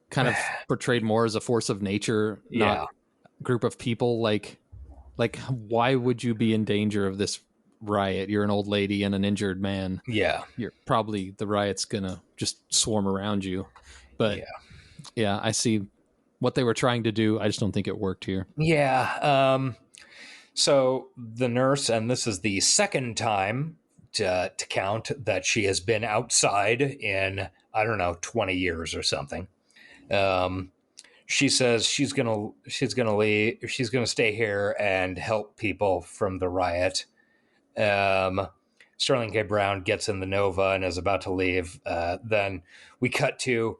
kind of portrayed more as a force of nature, not a group of people. Like why would you be in danger of this riot? You're an old lady and an injured man. Yeah, you're probably, the riot's gonna just swarm around you. But yeah, I see what they were trying to do. I just don't think it worked here. Yeah. So the nurse, and this is the second time to count that she has been outside in, I don't know, 20 years or something. She says she's gonna leave. She's gonna stay here and help people from the riot. Sterling K. Brown gets in the Nova and is about to leave. Then we cut to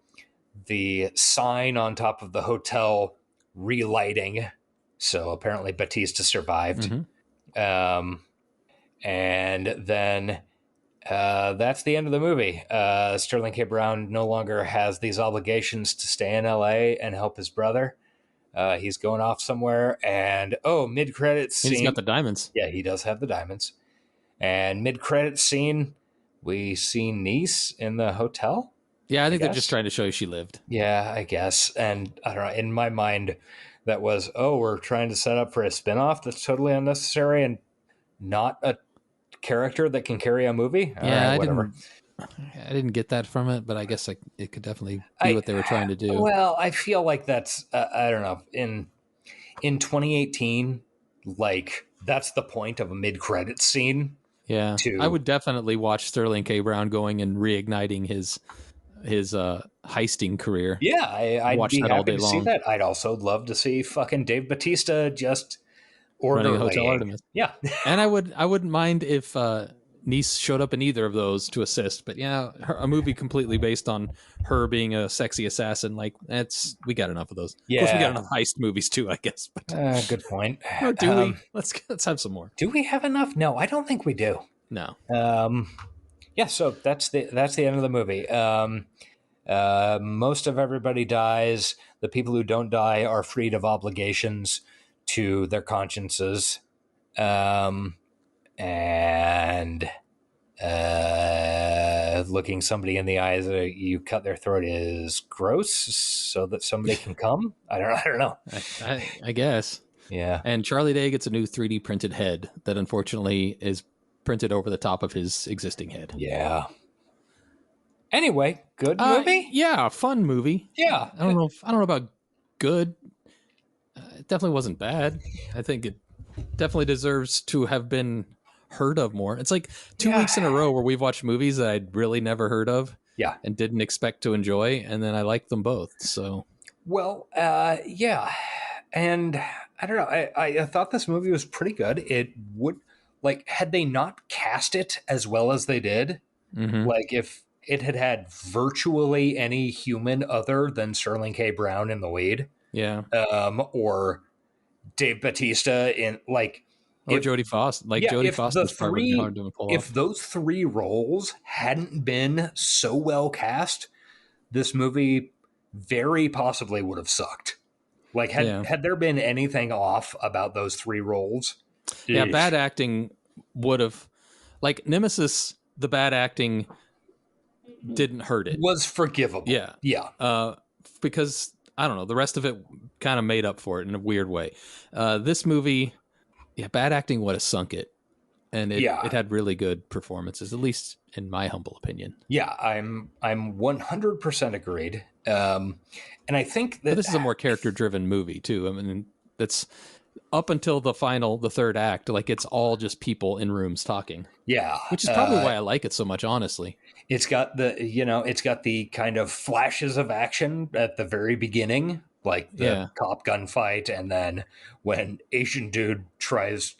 the sign on top of the hotel relighting. So apparently Bautista survived. And then that's the end of the movie. Sterling K. Brown no longer has these obligations to stay in LA and help his brother. He's going off somewhere. And mid-credits scene. He's got the diamonds. Yeah, he does have the diamonds. And mid-credits scene, we see Niece in the hotel. Yeah, I think they're just trying to show you she lived. Yeah, I guess. And I don't know, in my mind, that was, we're trying to set up for a spinoff that's totally unnecessary and not a character that can carry a movie. Yeah, I didn't get that from it, but I guess it could definitely be what they were trying to do. Well, I feel like that's, I don't know, in 2018, like, that's the point of a mid-credits scene. Yeah, I would definitely watch Sterling K. Brown going and reigniting his heisting career. Yeah, I'd watch be that happy all day to long. see that. I'd also love to see fucking Dave Bautista just running a Hotel Artemis. Yeah, and I wouldn't mind if Niece showed up in either of those to assist. But yeah, a movie completely based on her being a sexy assassin, like, we got enough of those. Yeah. Of course, we got enough heist movies too, I guess. But good point. do we? Let's have some more. Do we have enough? No, I don't think we do. No. Yeah, so that's the end of the movie. Most of everybody dies. The people who don't die are freed of obligations to their consciences. And looking somebody in the eyes, you cut their throat is gross so that somebody can come. I don't know. I guess. Yeah. And Charlie Day gets a new 3D printed head that unfortunately is printed over the top of his existing head. Yeah. Anyway, good movie. Yeah, fun movie. Yeah. I don't know about good. It definitely wasn't bad. I think it definitely deserves to have been heard of more. It's like 2 weeks in a row where we've watched movies that I'd really never heard of. Yeah. And didn't expect to enjoy, and then I liked them both. So, well, yeah, and I don't know. I thought this movie was pretty good. It would, like, had they not cast it as well as they did, like if it had had virtually any human other than Sterling K. Brown in the lead, or Dave Bautista in like. Or Jodie Foster. Like, Jodie Foster's probably hard to pull off. If those three roles hadn't been so well cast, this movie very possibly would have sucked. Like, had there been anything off about those three roles? Yeah, bad acting would have... Like, Nemesis, the bad acting didn't hurt it. Was forgivable. Yeah. Yeah. Because, I don't know, the rest of it kind of made up for it in a weird way. This movie... Yeah, bad acting would have sunk it, and it had really good performances, at least in my humble opinion. Yeah, I'm 100% agreed, and I think that this is a more character-driven movie too. I mean, that's up until the third act, like it's all just people in rooms talking. Yeah, which is probably why I like it so much, honestly. It's got the kind of flashes of action at the very beginning. Like the cop gunfight, and then when Asian dude tries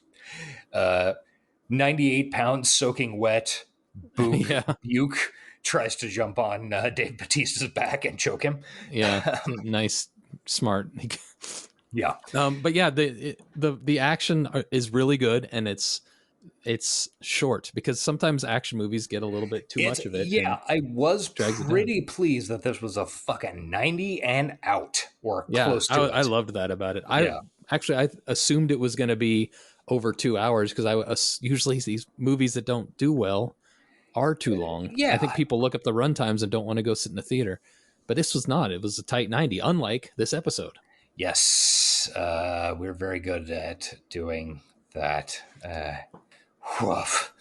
98 pounds soaking wet Buke tries to jump on Dave Bautista's back and choke him. Yeah, nice, smart. Yeah. But yeah, the action is really good, and it's short because sometimes action movies get a little bit too much of it. Yeah, I was pretty pleased that this was a fucking 90 and out or close to it. I loved that about it. I assumed it was going to be over 2 hours because usually these movies that don't do well are too long. Yeah. I think people look up the run times and don't want to go sit in the theater. But this was not. It was a tight 90, unlike this episode. Yes, we're very good at doing that. Woof.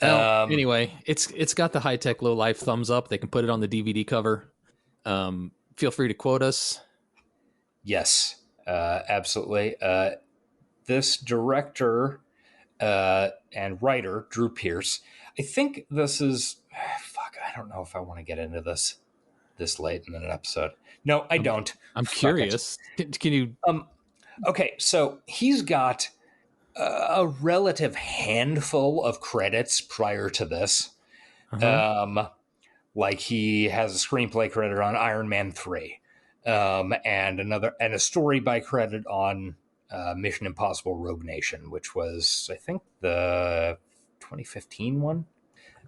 Anyway, it's got the high-tech low-life thumbs up. They can put it on the DVD cover. Feel free to quote us. Yes, absolutely. This director and writer, Drew Pearce, I think this is... I don't know if I want to get into this late in an episode. No, I don't. I'm curious. Can you... Okay, so he's got... a relative handful of credits prior to this. Like he has a screenplay credit on Iron Man 3, and a story by credit on Mission Impossible Rogue Nation, which was, I think, the 2015 one.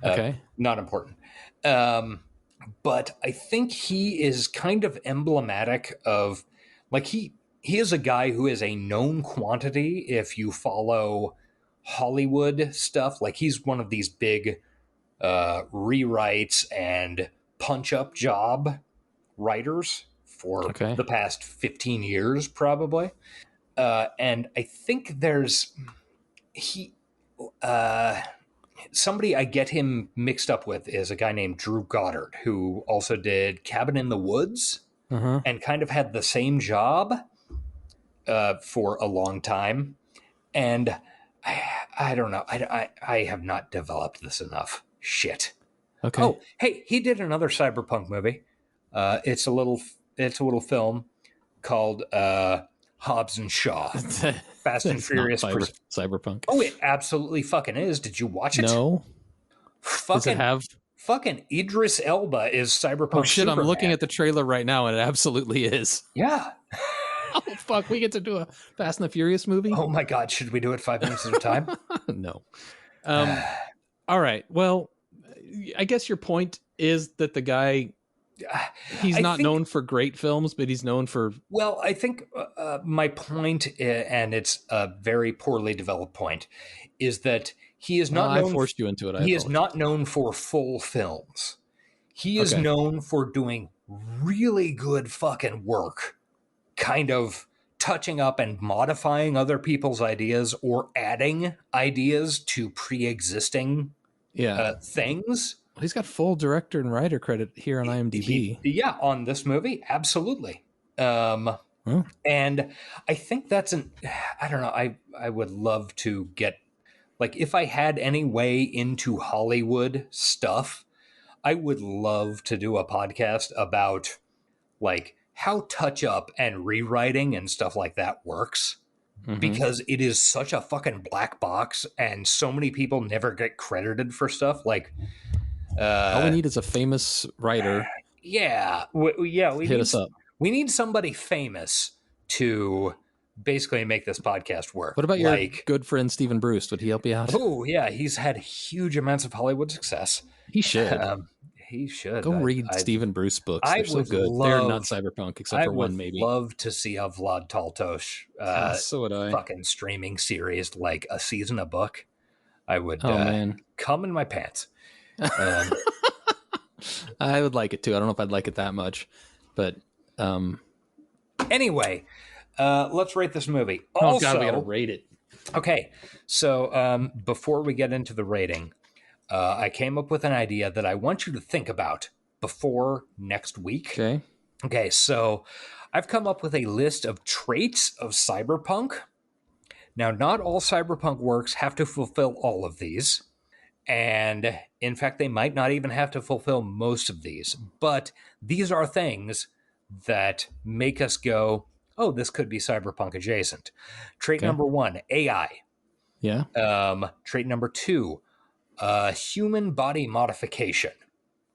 Okay. Not important. But I think he is kind of emblematic of, like, he is a guy who is a known quantity if you follow Hollywood stuff. Like, he's one of these big rewrites and punch-up job writers for the past 15 years, probably. And I think there's... somebody I get him mixed up with is a guy named Drew Goddard, who also did Cabin in the Woods and kind of had the same job for a long time. And I don't know. I have not developed this enough. Shit. Okay. Oh, hey, he did another cyberpunk movie. It's a little film called Hobbs and Shaw. Fast and Furious. Cyberpunk. Oh, it absolutely fucking is. Did you watch it? No. Does it have... Fucking Idris Elba is cyberpunk. Oh shit! Superman. I'm looking at the trailer right now, and it absolutely is. Yeah. Oh fuck! We get to do a Fast and the Furious movie. Oh my god! Should we do it 5 minutes at a time? No. All right. Well, I guess your point is that the guy, he's not known for great films, but he's known for... Well, I think my point, and it's a very poorly developed point, is that he is not known... I forced you into it. He is not known for full films. He is known for doing really good fucking work, kind of touching up and modifying other people's ideas or adding ideas to pre-existing things. He's got full director and writer credit here on IMDb. On this movie, absolutely. And I think that's I don't know. I would love to get like if I had any way into Hollywood stuff, I would love to do a podcast about like how touch up and rewriting and stuff like that works. Because it is such a fucking black box and so many people never get credited for stuff. Like, all we need is a famous writer. Yeah. Hit us up. We need somebody famous to basically make this podcast work. What about your good friend Stephen Bruce? Would he help you out? Oh, yeah. He's had huge amounts of Hollywood success. He should. He should. Go read Stephen Bruce books. They're so good. They're not cyberpunk, except for one, maybe. I would love to see a Vlad Taltosh so would I. fucking streaming series, like a season a book. I would man. come in my pants. I would like it too. I don't know if I'd like it that much, but anyway, let's rate this movie. Oh God, we gotta rate it. Okay, so before we get into the rating, I came up with an idea that I want you to think about before next week. Okay, so I've come up with a list of traits of cyberpunk. Now, not all cyberpunk works have to fulfill all of these. And in fact, they might not even have to fulfill most of these. But these are things that make us go, oh, this could be cyberpunk adjacent. Trait number 1, AI. Yeah. Trait number 2, human body modification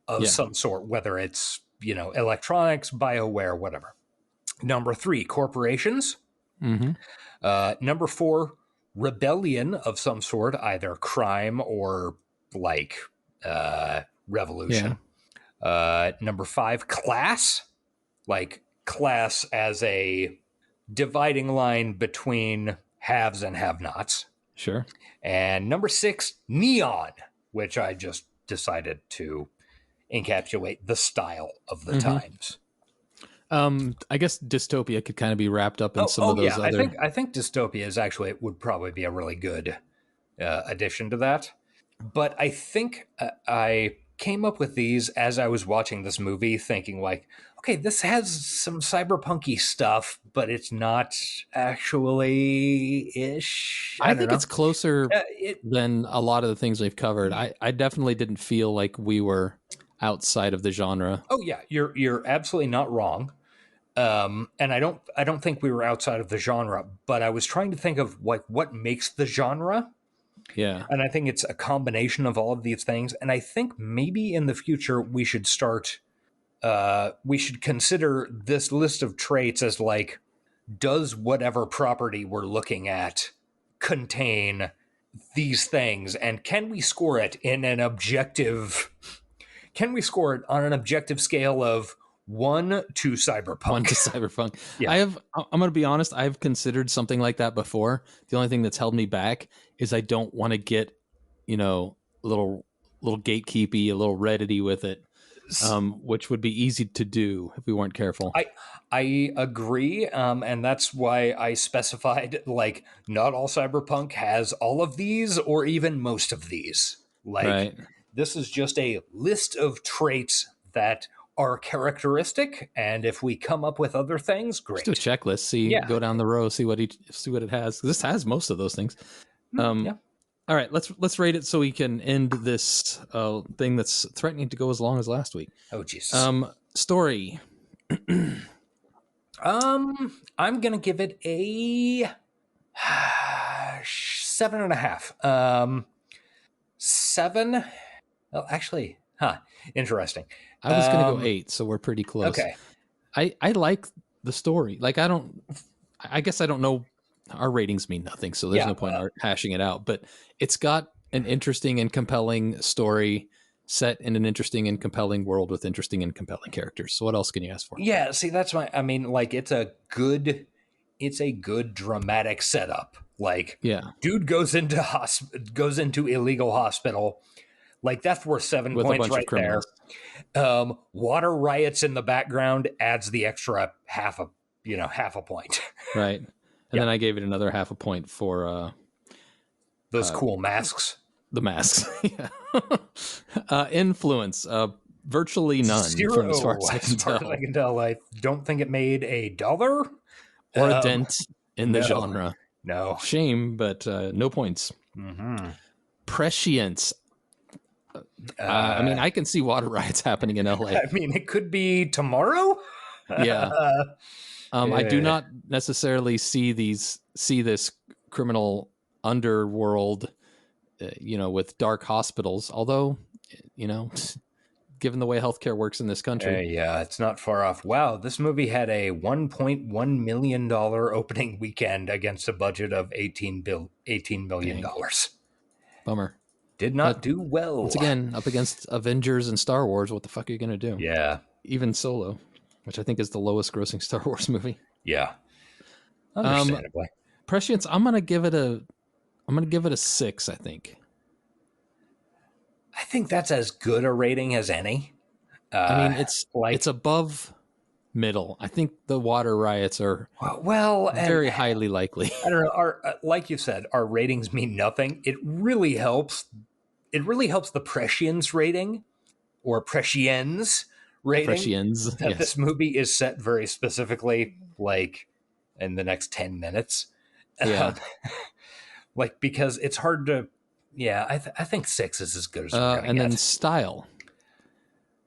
of some sort, whether it's, electronics, BioWare, whatever. Number 3, corporations. Number 4, rebellion of some sort, either crime or like revolution. Number 5, class, like class as a dividing line between haves and have-nots. Sure. And number 6, neon, which I just decided to encapsulate the style of the times. I guess dystopia could kind of be wrapped up in some of those other... I think dystopia is actually would probably be a really good addition to that. But I think I came up with these as I was watching this movie, thinking like, okay, this has some cyberpunky stuff, but it's not actually ish. I think it's closer than a lot of the things we've covered. I definitely didn't feel like we were outside of the genre. Oh yeah, you're absolutely not wrong. And I don't think we were outside of the genre, but I was trying to think of like what makes the genre. Yeah. And I think it's a combination of all of these things. And I think maybe in the future we should consider this list of traits as like, does whatever property we're looking at contain these things? And can we score it on an objective scale of 1 to cyberpunk? 1 to cyberpunk. Yeah. I'm going to be honest, I've considered something like that before. The only thing that's held me back is I don't want to get, a little gatekeepy, a little Reddity with it, which would be easy to do if we weren't careful. I agree. And that's why I specified like not all cyberpunk has all of these or even most of these. Like right. This is just a list of traits that are characteristic, and if we come up with other things, great. Just do a checklist. Go down the row, see what it has. This has most of those things. All right, let's rate it so we can end this thing that's threatening to go as long as last week. Oh Jesus. Story. I'm gonna give it a 7.5. 7. Well, actually, interesting. I was going to go 8, so we're pretty close. Okay. I like the story. Like, I guess I don't know. Our ratings mean nothing, so there's no point hashing it out. But it's got an interesting and compelling story set in an interesting and compelling world with interesting and compelling characters. So what else can you ask for? Yeah, see, it's a good dramatic setup. Like, dude goes into illegal hospital. Like, that's worth 7 with points right there. Water riots in the background adds the extra half a point. Right. And then I gave it another half a point for those cool masks. The masks. Influence. Virtually none. 0, from as far as I can tell. I don't think it made $1 or a dent in the genre. No. Shame, but no points. Prescience. I mean, I can see water riots happening in LA. I mean, it could be tomorrow. Yeah. I do not necessarily see this criminal underworld, with dark hospitals. Although, given the way healthcare works in this country, yeah, it's not far off. Wow, this movie had a $1.1 million opening weekend against a budget of $18 million. bummer. Did not do well. Once again, up against Avengers and Star Wars, what the fuck are you gonna do? Yeah, even Solo, which I think is the lowest grossing Star Wars movie. yeah, understandably. Prescience, I'm gonna give it a 6. I think. I think that's as good a rating as any. I mean, it's above middle. I think the water riots are very highly likely. I don't know. Like you said, our ratings mean nothing. It really helps. It really helps the prescience rating or prescience rating. Prescience, That yes. this movie is set very specifically, like in the next 10 minutes. Yeah. Because it's hard to. Yeah, I think 6 is as good as we're gonna and get. then style.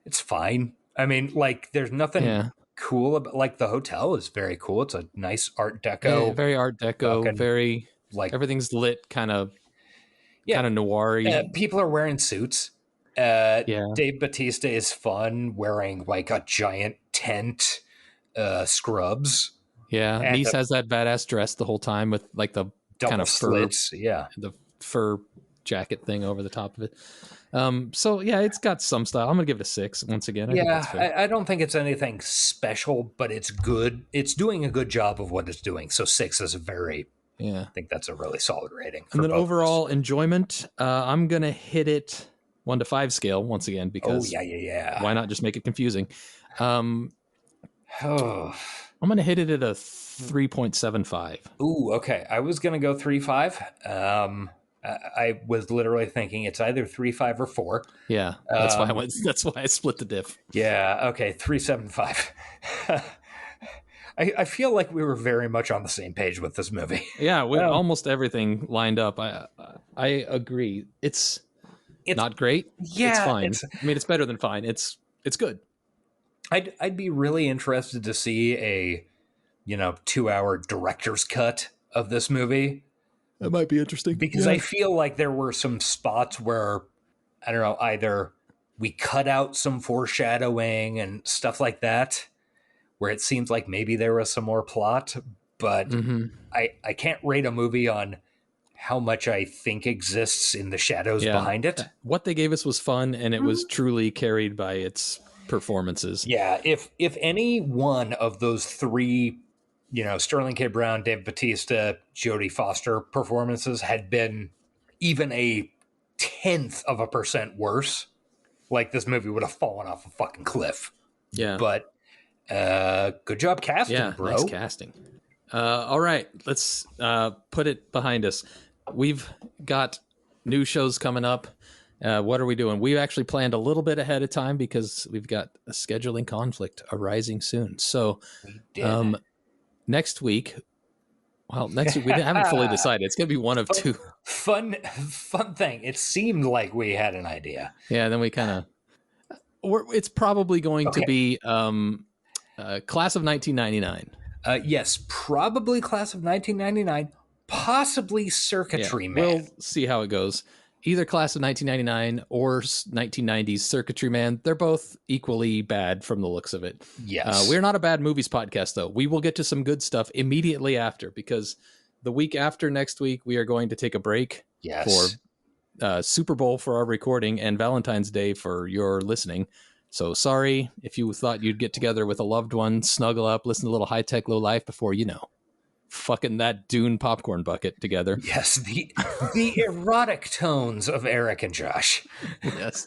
It's fine. I mean, there's nothing cool about. The hotel is very cool. It's a nice Art Deco. Yeah, very Art Deco. fucking, Very everything's lit, kind of noir-y. People are wearing suits. Dave Bautista is fun wearing a giant tent, scrubs. Yeah, and Nice has that badass dress the whole time with the double kind of slits. the fur jacket thing over the top of it. So yeah, it's got some style. I'm gonna give it a 6 once again. I don't think it's anything special, but it's good. It's doing a good job of what it's doing. So 6 is I think that's a really solid rating. And then overall enjoyment, I'm gonna hit it 1 to 5 scale once again because why not just make it confusing? I'm gonna hit it at a 3.75. Ooh, okay. I was gonna go 3.5. I was literally thinking it's either 3.5 or 4. Yeah, that's why I went. That's why I split the diff. Yeah, okay, 3.75. I feel like we were very much on the same page with this movie. Yeah, with almost everything lined up. I agree. It's not great. Yeah, it's fine. I mean, it's better than fine. It's good. I'd be really interested to see a 2-hour director's cut of this movie. That might be interesting because I feel like there were some spots where I don't know, either we cut out some foreshadowing and stuff like that, where it seems like maybe there was some more plot, but I can't rate a movie on how much I think exists in the shadows behind it. What they gave us was fun, and it was truly carried by its performances. Yeah, if any one of those 3, Sterling K. Brown, Dave Bautista, Jodie Foster performances had been even a 0.1% worse, this movie would have fallen off a fucking cliff. Yeah. But good job casting, bro. Nice casting. All right, let's put it behind us. We've got new shows coming up. What are we doing? We've actually planned a little bit ahead of time because we've got a scheduling conflict arising soon. So next week we haven't fully decided. It's going to be one of 2. Fun thing. It seemed like we had an idea. Yeah, then we kind of... It's probably going to be Class of 1999. Yes, probably Class of 1999, possibly Circuitry Man. We'll see how it goes. Either Class of 1999 or 1990s Circuitry Man. They're both equally bad from the looks of it. Yes. We're not a bad movies podcast, though. We will get to some good stuff immediately after, because the week after next week, we are going to take a break for Super Bowl for our recording and Valentine's Day for your listening. So sorry if you thought you'd get together with a loved one, snuggle up, listen to a little High Tech Low Life before, fucking that Dune popcorn bucket together. Yes, the erotic tones of Eric and Josh. Yes,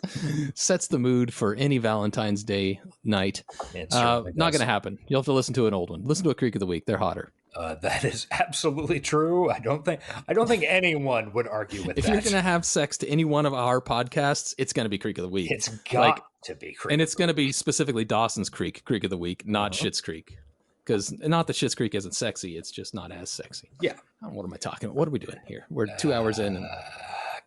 sets the mood for any Valentine's Day night. Not going to happen. You'll have to listen to an old one. Listen to a Creek of the Week. They're hotter. That is absolutely true. I don't think anyone would argue with that. If you're going to have sex to any one of our podcasts, it's going to be Creek of the Week. It's got to be Creek. And it's going to be specifically Dawson's Creek of the Week, not Schitt's Creek. Because not that Schitt's Creek isn't sexy, it's just not as sexy. Yeah. What am I talking about? What are we doing here? We're 2 hours in. And...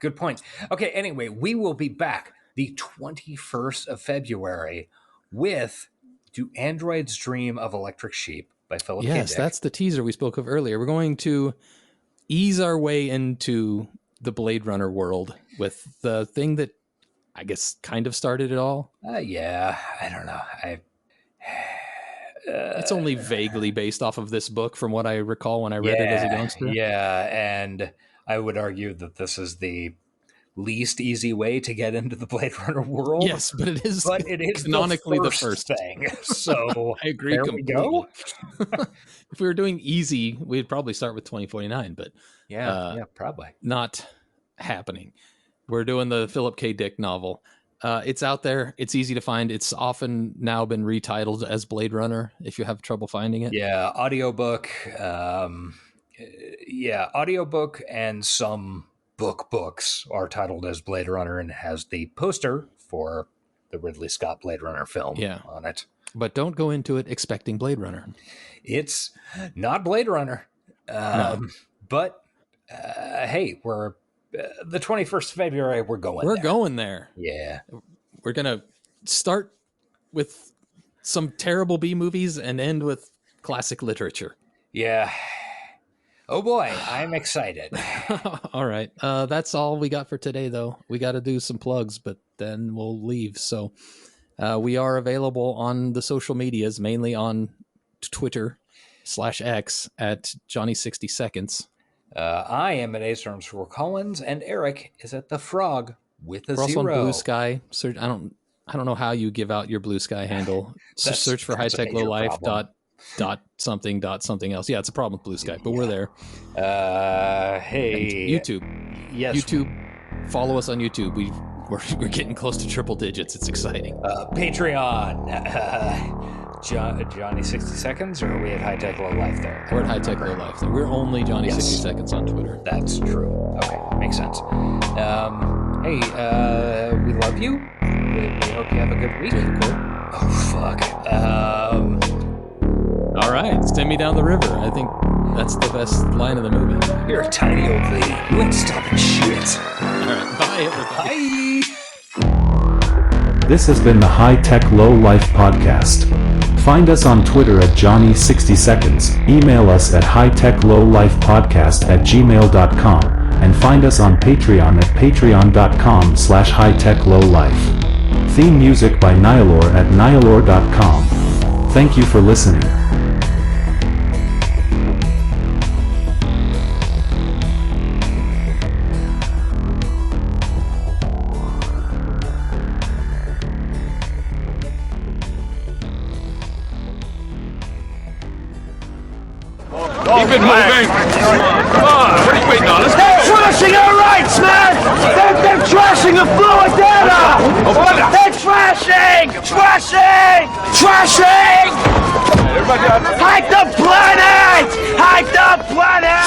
Good point. Okay, anyway, we will be back the 21st of February with Do Androids Dream of Electric Sheep by Philip K. Yes, Dick. that's the teaser we spoke of earlier. We're going to ease our way into the Blade Runner world with the thing that I guess kind of started it all. Yeah, I don't know. It's only vaguely based off of this book from what I recall when I read it as a youngster. Yeah, and I would argue that this is the least easy way to get into the Blade Runner world. Yes, but it is canonically the first thing. So I agree there completely. we go. If we were doing easy, we'd probably start with 2049, but yeah, probably not happening. We're doing the Philip K. Dick novel. It's out there. It's easy to find. It's often now been retitled as Blade Runner if you have trouble finding it. Yeah, audiobook. Audiobook and some books are titled as Blade Runner and has the poster for the Ridley Scott Blade Runner film on it. But don't go into it expecting Blade Runner. It's not Blade Runner. No. But hey, we're the 21st of February. We're going there. Yeah. We're going to start with some terrible B movies and end with classic literature. Yeah. Oh boy, I'm excited. All right. That's all we got for today, though. We got to do some plugs, but then we'll leave. So we are available on the social medias, mainly on Twitter/X at Johnny60seconds. I am at A_Collins, and Eric is at the Frog with a We're zero. also on Blue Sky. Search. I don't know how you give out your Blue Sky handle. Search for High Tech Low Life dot something else. Yeah, it's a problem with Blue Sky, but we're there. Hey, and YouTube. Yes, YouTube. Follow us on YouTube. We're getting close to triple digits. It's exciting. Patreon. Johnny 60 Seconds, or are we at High Tech Low Life there? We're at High Tech Low Life. We're only Johnny 60 Seconds on Twitter. That's true. Okay, makes sense. Hey, we love you. We hope you have a good week. Oh, fuck. All right, send me down the river. I think that's the best line of the movie. You're a tiny old lady. You ain't stopping shit. All right, bye, everybody. Bye. This has been the High Tech Low Life podcast. Find us on Twitter at Johnny60seconds, email us at hightechlowlifepodcast@gmail.com, and find us on Patreon at patreon.com/hightechlowlife. Theme music by Nihilor at nihilor.com. Thank you for listening. Keep it moving! Come on, what are you waiting on? Let's go! They're trashing our rights, man! They're trashing the fluid data! They're trashing! Trashing! Trashing! Everybody, Hide the planet! Hide the planet!